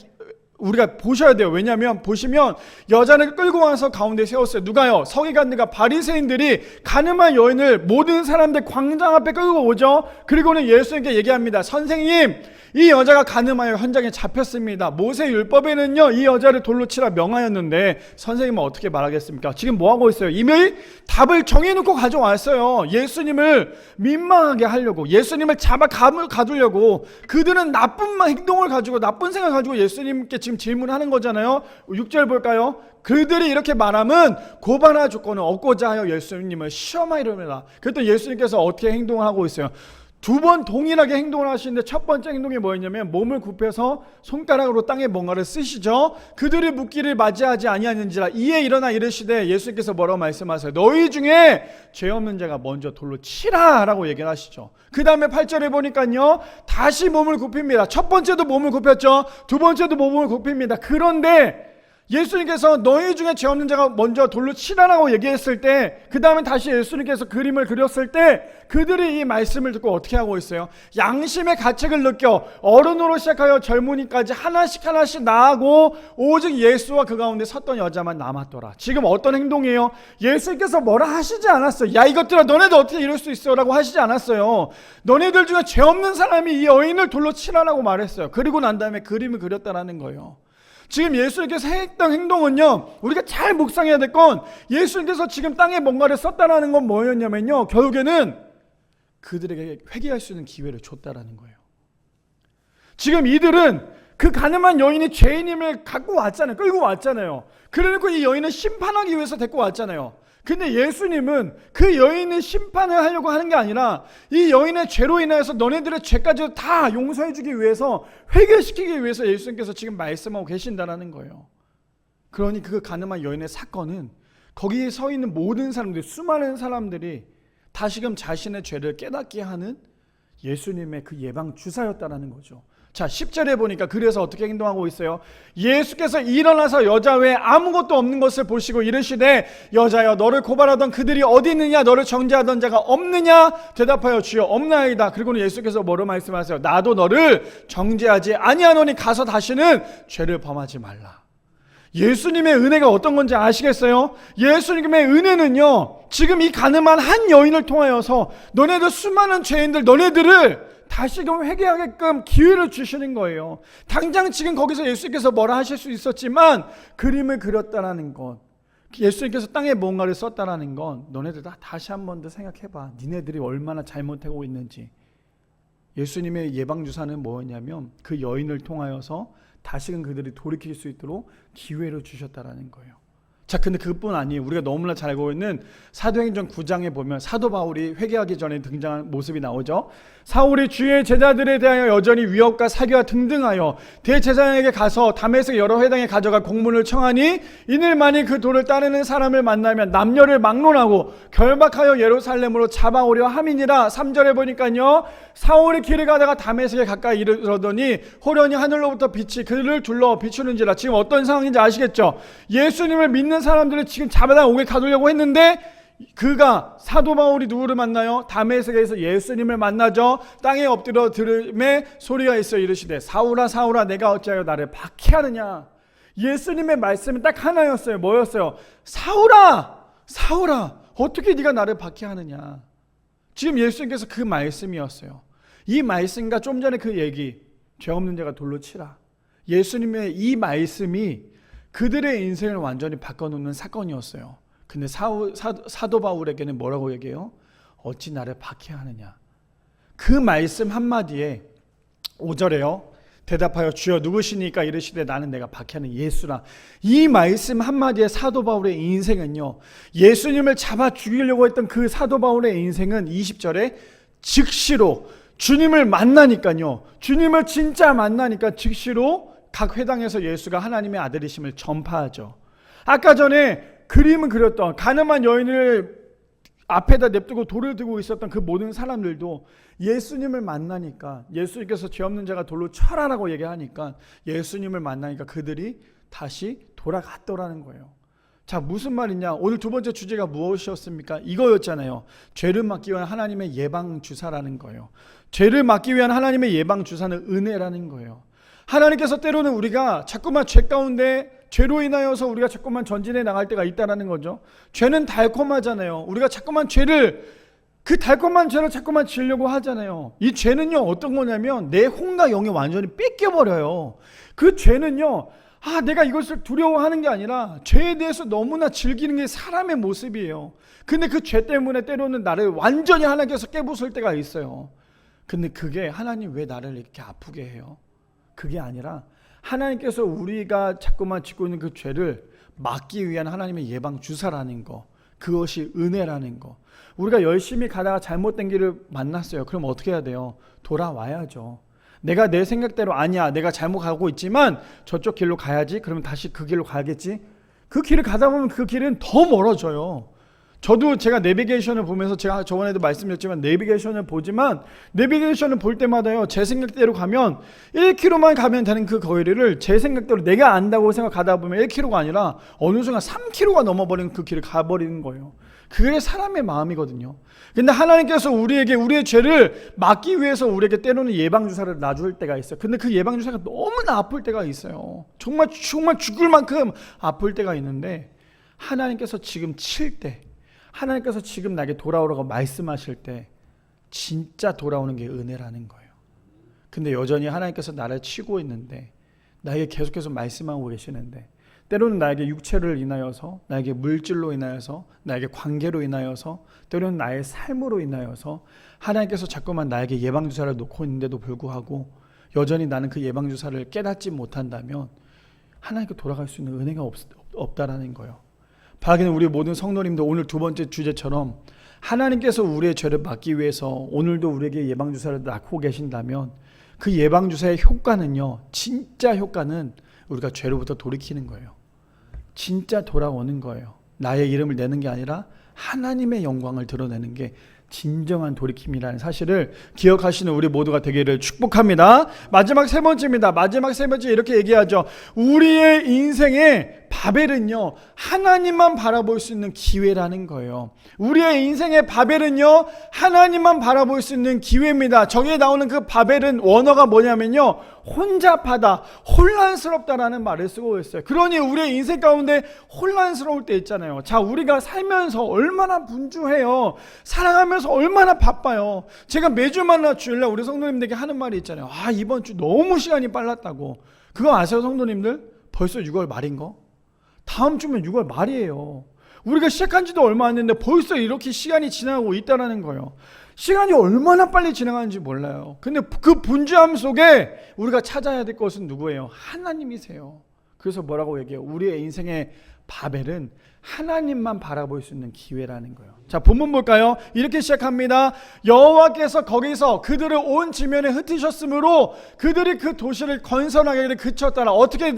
[SPEAKER 1] 우리가 보셔야 돼요. 왜냐하면 보시면 여자를 끌고 와서 가운데 세웠어요. 누가요? 서기관들과 바리새인들이 가늠한 여인을 모든 사람들 광장 앞에 끌고 오죠. 그리고는 예수님께 얘기합니다. 선생님, 이 여자가 가늠하여 현장에 잡혔습니다. 모세 율법에는요 이 여자를 돌로 치라 명하였는데 선생님은 어떻게 말하겠습니까? 지금 뭐 하고 있어요? 이미 답을 정해놓고 가져왔어요. 예수님을 민망하게 하려고, 예수님을 잡아 가두려고. 그들은 나쁜 행동을 가지고, 나쁜 생각을 가지고 예수님께 지금 지금 질문하는 거잖아요. 6절 볼까요? 그들이 이렇게 말하면 고발할 조건을 얻고자 하여 예수님을 시험하려니라. 그랬더니 예수님께서 어떻게 행동을 하고 있어요? 두 번 동일하게 행동을 하시는데 첫 번째 행동이 뭐였냐면 몸을 굽혀서 손가락으로 땅에 뭔가를 쓰시죠. 그들이 묻기를 맞이하지 아니하는지라 이에 일어나 이르시되 예수님께서 뭐라고 말씀하세요? 너희 중에 죄 없는 자가 먼저 돌로 치라 라고 얘기를 하시죠. 그 다음에 8절에 보니까요 다시 몸을 굽힙니다. 첫 번째도 몸을 굽혔죠. 두 번째도 몸을 굽힙니다. 그런데 예수님께서 너희 중에 죄 없는 자가 먼저 돌로 치라라고 얘기했을 때, 그 다음에 다시 예수님께서 그림을 그렸을 때 그들이 이 말씀을 듣고 어떻게 하고 있어요? 양심의 가책을 느껴 어른으로 시작하여 젊은이까지 하나씩 나아가고 오직 예수와 그 가운데 섰던 여자만 남았더라. 지금 어떤 행동이에요? 예수님께서 뭐라 하시지 않았어요. 야 이것들아 너네들 어떻게 이럴 수 있어 라고 하시지 않았어요. 너네들 중에 죄 없는 사람이 이 여인을 돌로 치라라고 말했어요. 그리고 난 다음에 그림을 그렸다라는 거예요. 지금 예수님께서 했던 행동은요, 우리가 잘 묵상해야 될 건 예수님께서 지금 땅에 뭔가를 썼다라는 건 뭐였냐면요, 결국에는 그들에게 회개할 수 있는 기회를 줬다라는 거예요. 지금 이들은 그 가늠한 여인이 죄인임을 갖고 왔잖아요. 끌고 왔잖아요. 그러니까 이 여인을 심판하기 위해서 데리고 왔잖아요. 근데 예수님은 그 여인을 심판을 하려고 하는 게 아니라 이 여인의 죄로 인하여서 너네들의 죄까지 다 용서해 주기 위해서, 회개시키기 위해서 예수님께서 지금 말씀하고 계신다라는 거예요. 그러니 그 가늠한 여인의 사건은 거기에 서 있는 모든 사람들, 수많은 사람들이 다시금 자신의 죄를 깨닫게 하는 예수님의 그 예방 주사였다라는 거죠. 자, 10절에 보니까 그래서 어떻게 행동하고 있어요? 예수께서 일어나서 여자 외에 아무것도 없는 것을 보시고 이르시되 여자여 너를 고발하던 그들이 어디 있느냐? 너를 정죄하던 자가 없느냐? 대답하여 주여 없나이다. 그리고는 예수께서 뭐로 말씀하세요? 나도 너를 정죄하지 아니하노니 가서 다시는 죄를 범하지 말라. 예수님의 은혜가 어떤 건지 아시겠어요? 예수님의 은혜는요, 지금 이 가늠한 한 여인을 통하여서 너네들 수많은 죄인들, 너네들을 다시금 회개하게끔 기회를 주시는 거예요. 당장 지금 거기서 예수님께서 뭐라 하실 수 있었지만 그림을 그렸다라는 것, 예수님께서 땅에 뭔가를 썼다라는 건 너네들 다 다시 한 번 더 생각해봐. 니네들이 얼마나 잘못하고 있는지. 예수님의 예방주사는 뭐였냐면 그 여인을 통하여서 다시금 그들이 돌이킬 수 있도록 기회를 주셨다라는 거예요. 자, 근데 그뿐 아니에요. 우리가 너무나 잘 알고 있는 사도행전 9장에 보면 사도 바울이 회개하기 전에 등장한 모습이 나오죠. 사울이 주의 제자들에 대하여 여전히 위협과 사기와 등등하여 대제사장에게 가서 다메섹 여러 회당에 가져가 공문을 청하니 이늘 만일 그 도를 따르는 사람을 만나면 남녀를 막론하고 결박하여 예루살렘으로 잡아오려 함이니라. 3절에 보니까요, 사울이 길을 가다가 다메섹에 가까이 이르더니 호련히 하늘로부터 빛이 그를 둘러 비추는지라. 지금 어떤 상황인지 아시겠죠? 예수님을 믿는 사람들을 지금 잡아다 오게 가두려고 했는데 그가, 사도 바울이 누구를 만나요? 다메섹에서 예수님을 만나죠. 땅에 엎드려 들음에 소리가 있어 이르시되 사울아 사울아 내가 어찌하여 나를 박해하느냐. 예수님의 말씀이 딱 하나였어요. 뭐였어요? 사울아 사울아 어떻게 네가 나를 박해하느냐. 지금 예수님께서 그 말씀이었어요. 이 말씀과 좀 전에 그 얘기, 죄 없는 자가 돌로 치라, 예수님의 이 말씀이 그들의 인생을 완전히 바꿔놓는 사건이었어요. 근데 사도 바울에게는 뭐라고 얘기해요? 어찌 나를 박해하느냐. 그 말씀 한마디에 5절에요. 대답하여 주여 누구시니까 이르시되 나는 내가 박해하는 예수라. 이 말씀 한마디에 사도 바울의 인생은요, 예수님을 잡아 죽이려고 했던 그 사도 바울의 인생은 20절에 즉시로 주님을 만나니까요, 주님을 진짜 만나니까 즉시로 각 회당에서 예수가 하나님의 아들이심을 전파하죠. 아까 전에 그림을 그렸던 가늠한 여인을 앞에다 냅두고 돌을 들고 있었던 그 모든 사람들도 예수님을 만나니까, 예수님께서 죄 없는 자가 돌로 쳐라라고 얘기하니까 예수님을 만나니까 그들이 다시 돌아갔더라는 거예요. 자, 무슨 말이냐? 오늘 두 번째 주제가 무엇이었습니까? 이거였잖아요. 죄를 막기 위한 하나님의 예방 주사라는 거예요. 죄를 막기 위한 하나님의 예방 주사는 은혜라는 거예요. 하나님께서 때로는 우리가 자꾸만 죄 가운데, 죄로 인하여서 우리가 자꾸만 전진해 나갈 때가 있다는 거죠. 죄는 달콤하잖아요. 우리가 자꾸만 그 달콤한 죄를 자꾸만 지으려고 하잖아요. 이 죄는요, 어떤 거냐면 내 혼과 영이 완전히 뺏겨버려요. 그 죄는요, 내가 이것을 두려워하는 게 아니라 죄에 대해서 너무나 즐기는 게 사람의 모습이에요. 근데 그 죄 때문에 때로는 나를 완전히 하나님께서 깨부술 때가 있어요. 근데 그게 하나님 왜 나를 이렇게 아프게 해요? 그게 아니라 하나님께서 우리가 자꾸만 짓고 있는 그 죄를 막기 위한 하나님의 예방 주사라는 거, 그것이 은혜라는 거. 우리가 열심히 가다가 잘못된 길을 만났어요. 그럼 어떻게 해야 돼요? 돌아와야죠. 내가 내 생각대로 아니야, 내가 잘못 가고 있지만 저쪽 길로 가야지. 그러면 다시 그 길로 가겠지. 그 길을 가다 보면 그 길은 더 멀어져요. 저도 제가 내비게이션을 보면서, 제가 저번에도 말씀드렸지만 내비게이션을 보지만, 내비게이션을 볼 때마다요, 제 생각대로 가면 1km만 가면 되는 그 거리를 제 생각대로 내가 안다고 생각하다 보면 1km가 아니라 어느 순간 3km가 넘어버리는 그 길을 가버리는 거예요. 그게 사람의 마음이거든요. 근데 하나님께서 우리에게 우리의 죄를 막기 위해서 우리에게 때로는 예방주사를 놔줄 때가 있어요. 근데 그 예방주사가 너무나 아플 때가 있어요. 정말 죽을 만큼 아플 때가 있는데, 하나님께서 지금 칠 때, 하나님께서 지금 나에게 돌아오라고 말씀하실 때 진짜 돌아오는 게 은혜라는 거예요. 근데 여전히 하나님께서 나를 치고 있는데, 나에게 계속해서 말씀하고 계시는데, 때로는 나에게 육체를 인하여서, 나에게 물질로 인하여서, 나에게 관계로 인하여서, 때로는 나의 삶으로 인하여서 하나님께서 자꾸만 나에게 예방주사를 놓고 있는데도 불구하고 여전히 나는 그 예방주사를 깨닫지 못한다면 하나님께 돌아갈 수 있는 은혜가 없다라는 거예요. 바라기는 우리 모든 성도님들, 오늘 두 번째 주제처럼 하나님께서 우리의 죄를 막기 위해서 오늘도 우리에게 예방주사를 낳고 계신다면 그 예방주사의 효과는요, 진짜 효과는 우리가 죄로부터 돌이키는 거예요. 진짜 돌아오는 거예요. 나의 이름을 내는 게 아니라 하나님의 영광을 드러내는 게 진정한 돌이킴이라는 사실을 기억하시는 우리 모두가 되기를 축복합니다. 마지막 세 번째입니다. 마지막 세 번째 이렇게 얘기하죠. 우리의 인생의 바벨은요, 하나님만 바라볼 수 있는 기회라는 거예요. 우리의 인생의 바벨은요, 하나님만 바라볼 수 있는 기회입니다. 저기에 나오는 그 바벨은 원어가 뭐냐면요, 혼잡하다, 혼란스럽다라는 말을 쓰고 있어요. 그러니 우리의 인생 가운데 혼란스러울 때 있잖아요. 자, 우리가 살면서 얼마나 분주해요. 살아가면서 얼마나 바빠요. 제가 매주마다 주일날 우리 성도님들에게 하는 말이 있잖아요. 아, 이번 주 너무 시간이 빨랐다고. 그거 아세요, 성도님들? 벌써 6월 말인 거? 다음 주면 6월 말이에요. 우리가 시작한 지도 얼마 안 됐는데 벌써 이렇게 시간이 지나가고 있다는 거예요. 시간이 얼마나 빨리 지나가는지 몰라요. 근데 그 분주함 속에 우리가 찾아야 될 것은 누구예요? 하나님이세요. 그래서 뭐라고 얘기해요? 우리의 인생의 바벨은 하나님만 바라볼 수 있는 기회라는 거예요. 자, 본문 볼까요? 이렇게 시작합니다. 여호와께서 거기서 그들을 온 지면에 흩으셨으므로 그들이 그 도시를 건설하기를 그쳤더라. 어떻게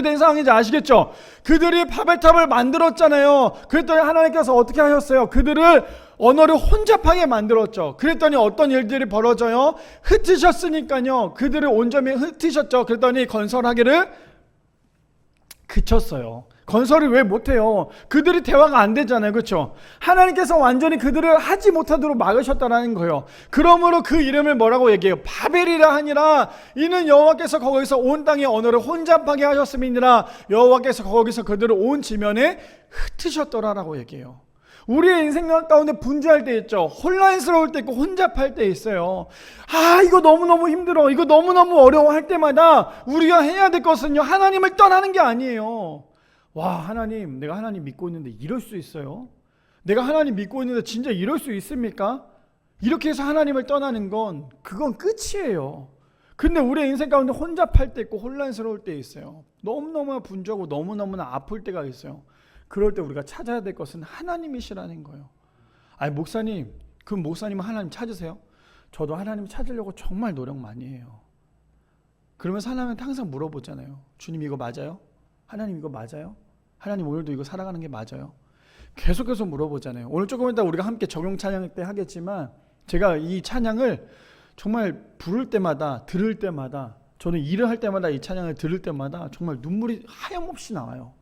[SPEAKER 1] 된 상황인지 아시겠죠? 그들이 바벨탑을 만들었잖아요. 그랬더니 하나님께서 어떻게 하셨어요? 그들을 언어를 혼잡하게 만들었죠. 그랬더니 어떤 일들이 벌어져요? 흩으셨으니까요, 그들을 온전히 흩으셨죠. 그랬더니 건설하기를 그쳤어요. 건설을 왜 못해요? 그들이 대화가 안 되잖아요. 그렇죠? 하나님께서 완전히 그들을 하지 못하도록 막으셨다는 거예요. 그러므로 그 이름을 뭐라고 얘기해요? 바벨이라 하니라. 이는 여호와께서 거기서 온 땅의 언어를 혼잡하게 하셨음이니라. 여호와께서 거기서 그들을 온 지면에 흩으셨더라라고 얘기해요. 우리의 인생 가운데 분주할 때 있죠. 혼란스러울 때 있고 혼잡할 때 있어요. 아, 이거 너무너무 힘들어, 이거 너무너무 어려워 할 때마다 우리가 해야 될 것은요, 하나님을 떠나는 게 아니에요. 와, 하나님, 내가 하나님 믿고 있는데 이럴 수 있어요? 내가 하나님 믿고 있는데 진짜 이럴 수 있습니까? 이렇게 해서 하나님을 떠나는 건, 그건 끝이에요. 근데 우리의 인생 가운데 혼잡할 때 있고 혼란스러울 때 있어요. 너무너무 분주하고 너무너무나 아플 때가 있어요. 그럴 때 우리가 찾아야 될 것은 하나님이시라는 거예요. 아니, 목사님, 그럼 목사님은 하나님 찾으세요? 저도 하나님 찾으려고 정말 노력 많이 해요. 그러면서 하나님한테 항상 물어보잖아요. 주님, 이거 맞아요? 하나님, 이거 맞아요? 하나님, 오늘도 이거 살아가는 게 맞아요? 계속해서 물어보잖아요. 오늘 조금 이따 우리가 함께 적용 찬양 때 하겠지만, 제가 이 찬양을 정말 부를 때마다, 들을 때마다, 저는 일을 할 때마다 이 찬양을 들을 때마다 정말 눈물이 하염없이 나와요.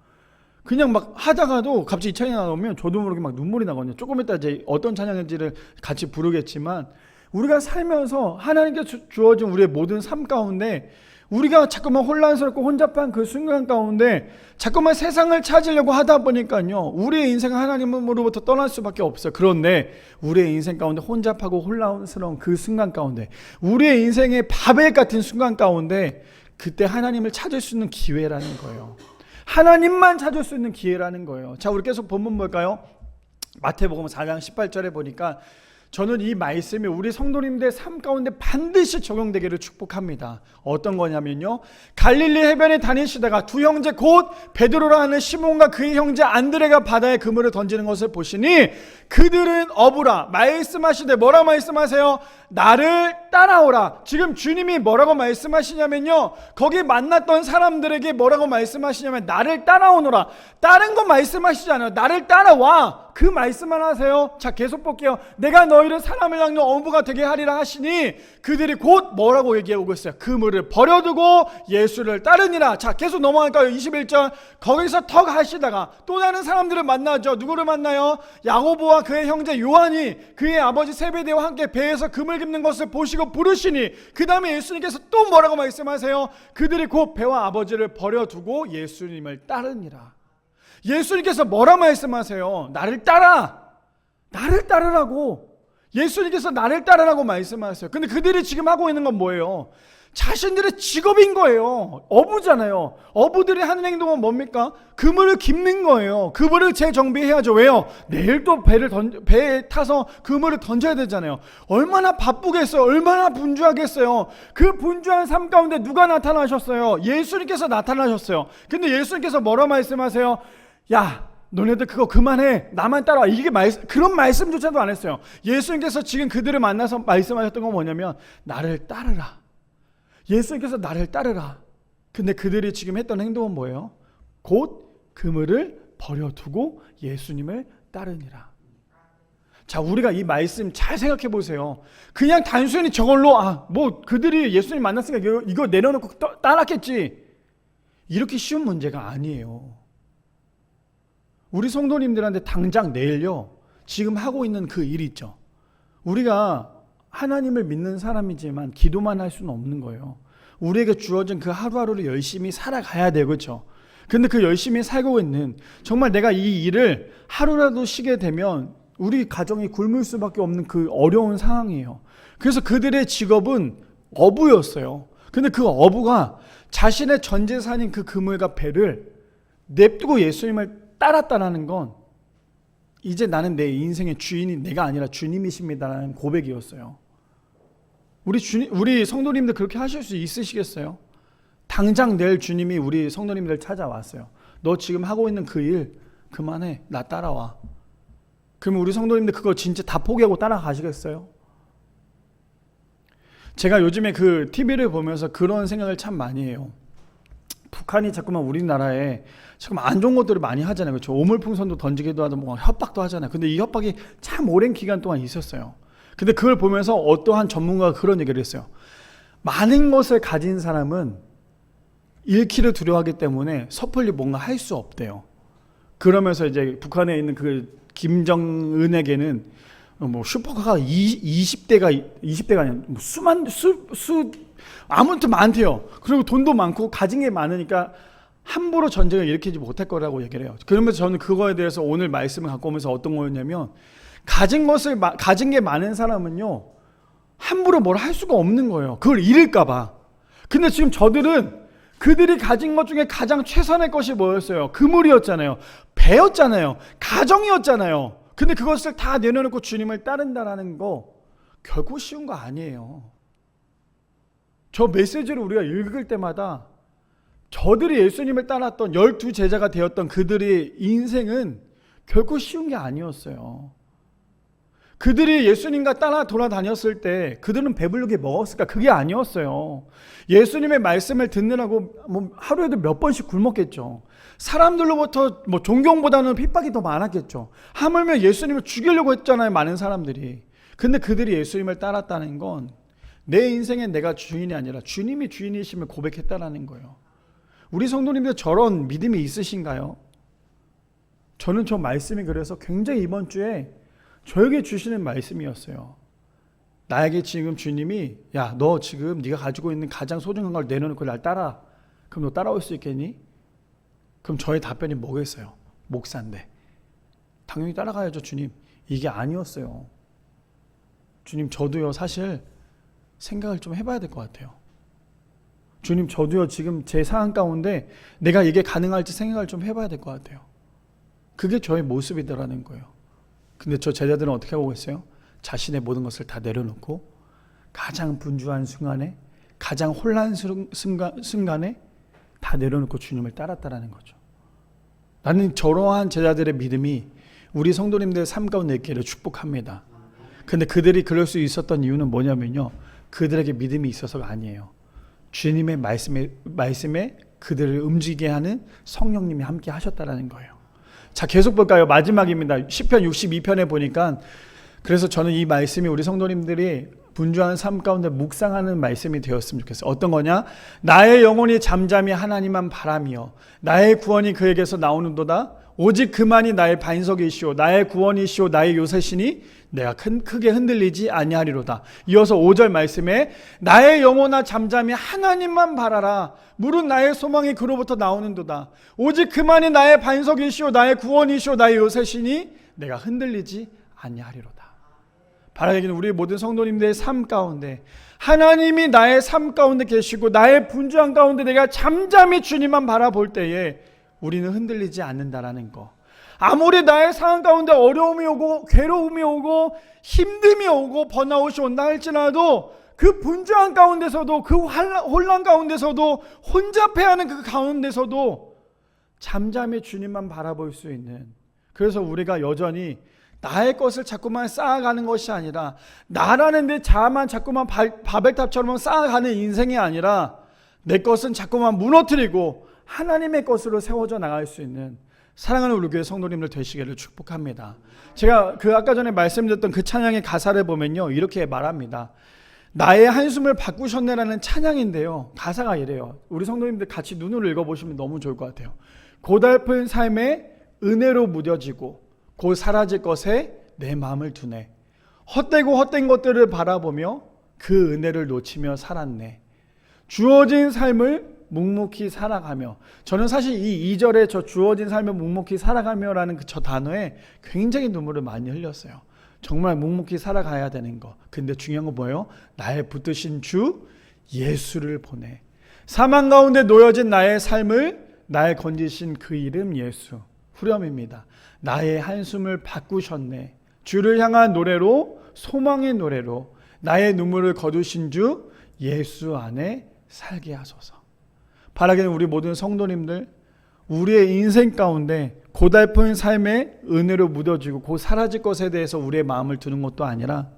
[SPEAKER 1] 그냥 막 하다가도 갑자기 이 찬양이 나오면 저도 모르게 막 눈물이 나거든요. 조금 이따 이제 어떤 찬양인지를 같이 부르겠지만, 우리가 살면서 하나님께 주어진 우리의 모든 삶 가운데 우리가 자꾸만 혼란스럽고 혼잡한 그 순간 가운데 자꾸만 세상을 찾으려고 하다 보니까요, 우리의 인생은 하나님으로부터 떠날 수밖에 없어요. 그런데 우리의 인생 가운데 혼잡하고 혼란스러운 그 순간 가운데, 우리의 인생의 바벨 같은 순간 가운데, 그때 하나님을 찾을 수 있는 기회라는 거예요. 하나님만 찾을 수 있는 기회라는 거예요. 자, 우리 계속 본문 볼까요? 마태복음 4장 18절에 보니까 저는 이 말씀이 우리 성도님들 삶 가운데 반드시 적용되기를 축복합니다. 어떤 거냐면요, 갈릴리 해변에 다니시다가 두 형제 곧 베드로라 하는 시몬과 그의 형제 안드레가 바다에 그물을 던지는 것을 보시니 그들은 어부라 말씀하시되, 뭐라 말씀하세요? 나를 따라오라. 지금 주님이 뭐라고 말씀하시냐면요, 거기 만났던 사람들에게 뭐라고 말씀하시냐면 나를 따라오너라. 다른 거 말씀하시지 않아요. 나를 따라와. 그 말씀만 하세요. 자, 계속 볼게요. 내가 너희를 사람을 낚는 어부가 되게 하리라 하시니 그들이 곧 뭐라고 얘기하고 있어요? 그물을 버려두고 예수를 따르니라. 자, 계속 넘어갈까요? 21절. 거기서 더 가시다가 또 다른 사람들을 만나죠. 누구를 만나요? 야고보와 그의 형제 요한이 그의 아버지 세베대와 함께 배에서 그물 깁는 것을 보시고 부르시니, 그 다음에 예수님께서 또 뭐라고 말씀하세요? 그들이 곧 배와 아버지를 버려두고 예수님을 따르니라. 예수님께서 뭐라 말씀하세요? 나를 따라. 나를 따르라고. 예수님께서 나를 따르라고 말씀하세요. 근데 그들이 지금 하고 있는 건 뭐예요? 자신들의 직업인 거예요. 어부잖아요. 어부들이 하는 행동은 뭡니까? 그물을 깁는 거예요. 그물을 재정비해야죠. 왜요? 내일 또 배에 타서 그물을 던져야 되잖아요. 얼마나 바쁘겠어요. 얼마나 분주하겠어요. 그 분주한 삶 가운데 누가 나타나셨어요? 예수님께서 나타나셨어요. 근데 예수님께서 뭐라 말씀하세요? 야, 너네들 그거 그만해. 나만 따라와. 이게 그런 말씀조차도 안 했어요. 예수님께서 지금 그들을 만나서 말씀하셨던 건 뭐냐면 나를 따르라. 예수님께서 나를 따르라. 근데 그들이 지금 했던 행동은 뭐예요? 곧 그물을 버려두고 예수님을 따르니라. 자, 우리가 이 말씀 잘 생각해 보세요. 그냥 단순히 저걸로 뭐 그들이 예수님 만났으니까 이거 내려놓고 따랐겠지, 이렇게 쉬운 문제가 아니에요. 우리 성도님들한테 당장 내일요, 지금 하고 있는 그 일 있죠. 우리가 하나님을 믿는 사람이지만 기도만 할 수는 없는 거예요. 우리에게 주어진 그 하루하루를 열심히 살아가야 돼요. 그렇죠? 근데 그 열심히 살고 있는, 정말 내가 이 일을 하루라도 쉬게 되면 우리 가정이 굶을 수밖에 없는 그 어려운 상황이에요. 그래서 그들의 직업은 어부였어요. 근데 그 어부가 자신의 전 재산인 그 그물과 배를 냅두고 예수님을 따랐다는 건 이제 나는 내 인생의 주인이 내가 아니라 주님이십니다라는 고백이었어요. 우리 성도님들 그렇게 하실 수 있으시겠어요? 당장 내일 주님이 우리 성도님들 찾아왔어요. 너 지금 하고 있는 그 일 그만해. 나 따라와. 그러면 우리 성도님들 그거 진짜 다 포기하고 따라가시겠어요? 제가 요즘에 그 TV를 보면서 그런 생각을 참 많이 해요. 북한이 자꾸만 우리나라에 지금 안 좋은 것들을 많이 하잖아요. 그렇죠? 오물풍선도 던지기도 하고 뭐 협박도 하잖아요. 근데 이 협박이 참 오랜 기간 동안 있었어요. 근데 그걸 보면서 어떠한 전문가가 그런 얘기를 했어요. 많은 것을 가진 사람은 잃기를 두려워하기 때문에 섣불리 뭔가 할 수 없대요. 그러면서 이제 북한에 있는 그 김정은에게는 뭐 슈퍼카가 20대가 아니라 뭐 아무튼 많대요. 그리고 돈도 많고 가진 게 많으니까 함부로 전쟁을 일으키지 못할 거라고 얘기를 해요. 그러면서 저는 그거에 대해서 오늘 말씀을 갖고 오면서 어떤 거였냐면, 가진 게 많은 사람은요, 함부로 뭘 할 수가 없는 거예요. 그걸 잃을까 봐. 근데 지금 저들은 그들이 가진 것 중에 가장 최선의 것이 뭐였어요? 그물이었잖아요. 배였잖아요. 가정이었잖아요. 근데 그것을 다 내려놓고 주님을 따른다라는 거 결코 쉬운 거 아니에요. 저 메시지를 우리가 읽을 때마다 저들이 예수님을 따랐던 12제자가 되었던 그들의 인생은 결코 쉬운 게 아니었어요. 그들이 예수님과 따라 돌아다녔을 때 그들은 배부르게 먹었을까? 그게 아니었어요. 예수님의 말씀을 듣느라고 뭐 하루에도 몇 번씩 굶었겠죠. 사람들로부터 뭐 존경보다는 핍박이 더 많았겠죠. 하물며 예수님을 죽이려고 했잖아요, 많은 사람들이. 근데 그들이 예수님을 따랐다는 건 내 인생엔 내가 주인이 아니라 주님이 주인이심을 고백했다라는 거예요. 우리 성도님들 저런 믿음이 있으신가요? 저는 저 말씀이 그래서 굉장히 이번 주에 저에게 주시는 말씀이었어요. 나에게 지금 주님이, 야, 너 지금 네가 가지고 있는 가장 소중한 걸 내려놓고 날 따라. 그럼 너 따라올 수 있겠니? 그럼 저의 답변이 뭐겠어요? 목사인데. 당연히 따라가야죠, 주님. 이게 아니었어요. 주님, 저도요, 사실 생각을 좀 해봐야 될 것 같아요. 주님, 저도요, 지금 제 상황 가운데 내가 이게 가능할지 생각을 좀 해봐야 될 것 같아요. 그게 저의 모습이더라는 거예요. 근데 저 제자들은 어떻게 하고 있어요? 자신의 모든 것을 다 내려놓고 가장 분주한 순간에, 가장 혼란스러운 순간에 다 내려놓고 주님을 따랐다라는 거죠. 나는 저러한 제자들의 믿음이 우리 성도님들의 삶 가운데 있기를 축복합니다. 근데 그들이 그럴 수 있었던 이유는 뭐냐면요, 그들에게 믿음이 있어서가 아니에요. 주님의 말씀에 그들을 움직이게 하는 성령님이 함께 하셨다라는 거예요. 자, 계속 볼까요? 마지막입니다. 시편 62편에 보니까, 그래서 저는 이 말씀이 우리 성도님들이 분주한 삶 가운데 묵상하는 말씀이 되었으면 좋겠어요. 어떤 거냐? 나의 영혼이 잠잠히 하나님만 바라며 나의 구원이 그에게서 나오는도다. 오직 그만이 나의 반석이시오 나의 구원이시오 나의 요새시니 내가 크게 흔들리지 아니하리로다. 이어서 5절 말씀에 나의 영혼아 잠잠히 하나님만 바라라. 무릇 나의 소망이 그로부터 나오는도다. 오직 그만이 나의 반석이시오 나의 구원이시오 나의 요새시니 내가 흔들리지 아니하리로다. 바라기는 우리 모든 성도님들의 삶 가운데 하나님이 나의 삶 가운데 계시고 나의 분주한 가운데 내가 잠잠히 주님만 바라볼 때에 우리는 흔들리지 않는다라는 거. 아무리 나의 상황 가운데 어려움이 오고 괴로움이 오고 힘듦이 오고 번아웃이 온다 할지라도 그 분주한 가운데서도 그 혼란 가운데서도 혼잡해하는 그 가운데서도 잠잠히 주님만 바라볼 수 있는, 그래서 우리가 여전히 나의 것을 자꾸만 쌓아가는 것이 아니라 나라는 내 자아만 자꾸만 바벨탑처럼 쌓아가는 인생이 아니라 내 것은 자꾸만 무너뜨리고 하나님의 것으로 세워져 나갈 수 있는 사랑하는 우리 교회 성도님들 되시기를 축복합니다. 제가 아까 전에 말씀드렸던 그 찬양의 가사를 보면요, 이렇게 말합니다. 나의 한숨을 바꾸셨네라는 찬양인데요, 가사가 이래요. 우리 성도님들 같이 눈으로 읽어보시면 너무 좋을 것 같아요. 고달픈 삶에 은혜로 무뎌지고 곧 사라질 것에 내 마음을 두네. 헛되고 헛된 것들을 바라보며 그 은혜를 놓치며 살았네. 주어진 삶을 묵묵히 살아가며, 저는 사실 이 2절에 저 주어진 삶을 묵묵히 살아가며라는 저 단어에 굉장히 눈물을 많이 흘렸어요. 정말 묵묵히 살아가야 되는 거. 근데 중요한 건 뭐예요? 나의 붙드신 주 예수를 보내. 사망 가운데 놓여진 나의 삶을 날 건지신 그 이름 예수. 후렴입니다. 나의 한숨을 바꾸셨네. 주를 향한 노래로, 소망의 노래로 나의 눈물을 거두신 주 예수 안에 살게 하소서. 바라기는 우리 모든 성도님들, 우리의 인생 가운데 고달픈 삶의 은혜로 묻어지고 곧 사라질 것에 대해서 우리의 마음을 두는 것도 아니라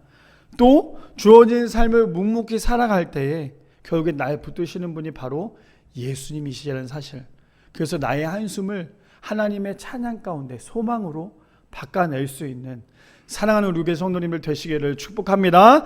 [SPEAKER 1] 또 주어진 삶을 묵묵히 살아갈 때에 결국에 날 붙드시는 분이 바로 예수님이시라는 사실. 그래서 나의 한숨을 하나님의 찬양 가운데 소망으로 바꿔낼 수 있는 사랑하는 우리 교회 성도님들 되시기를 축복합니다.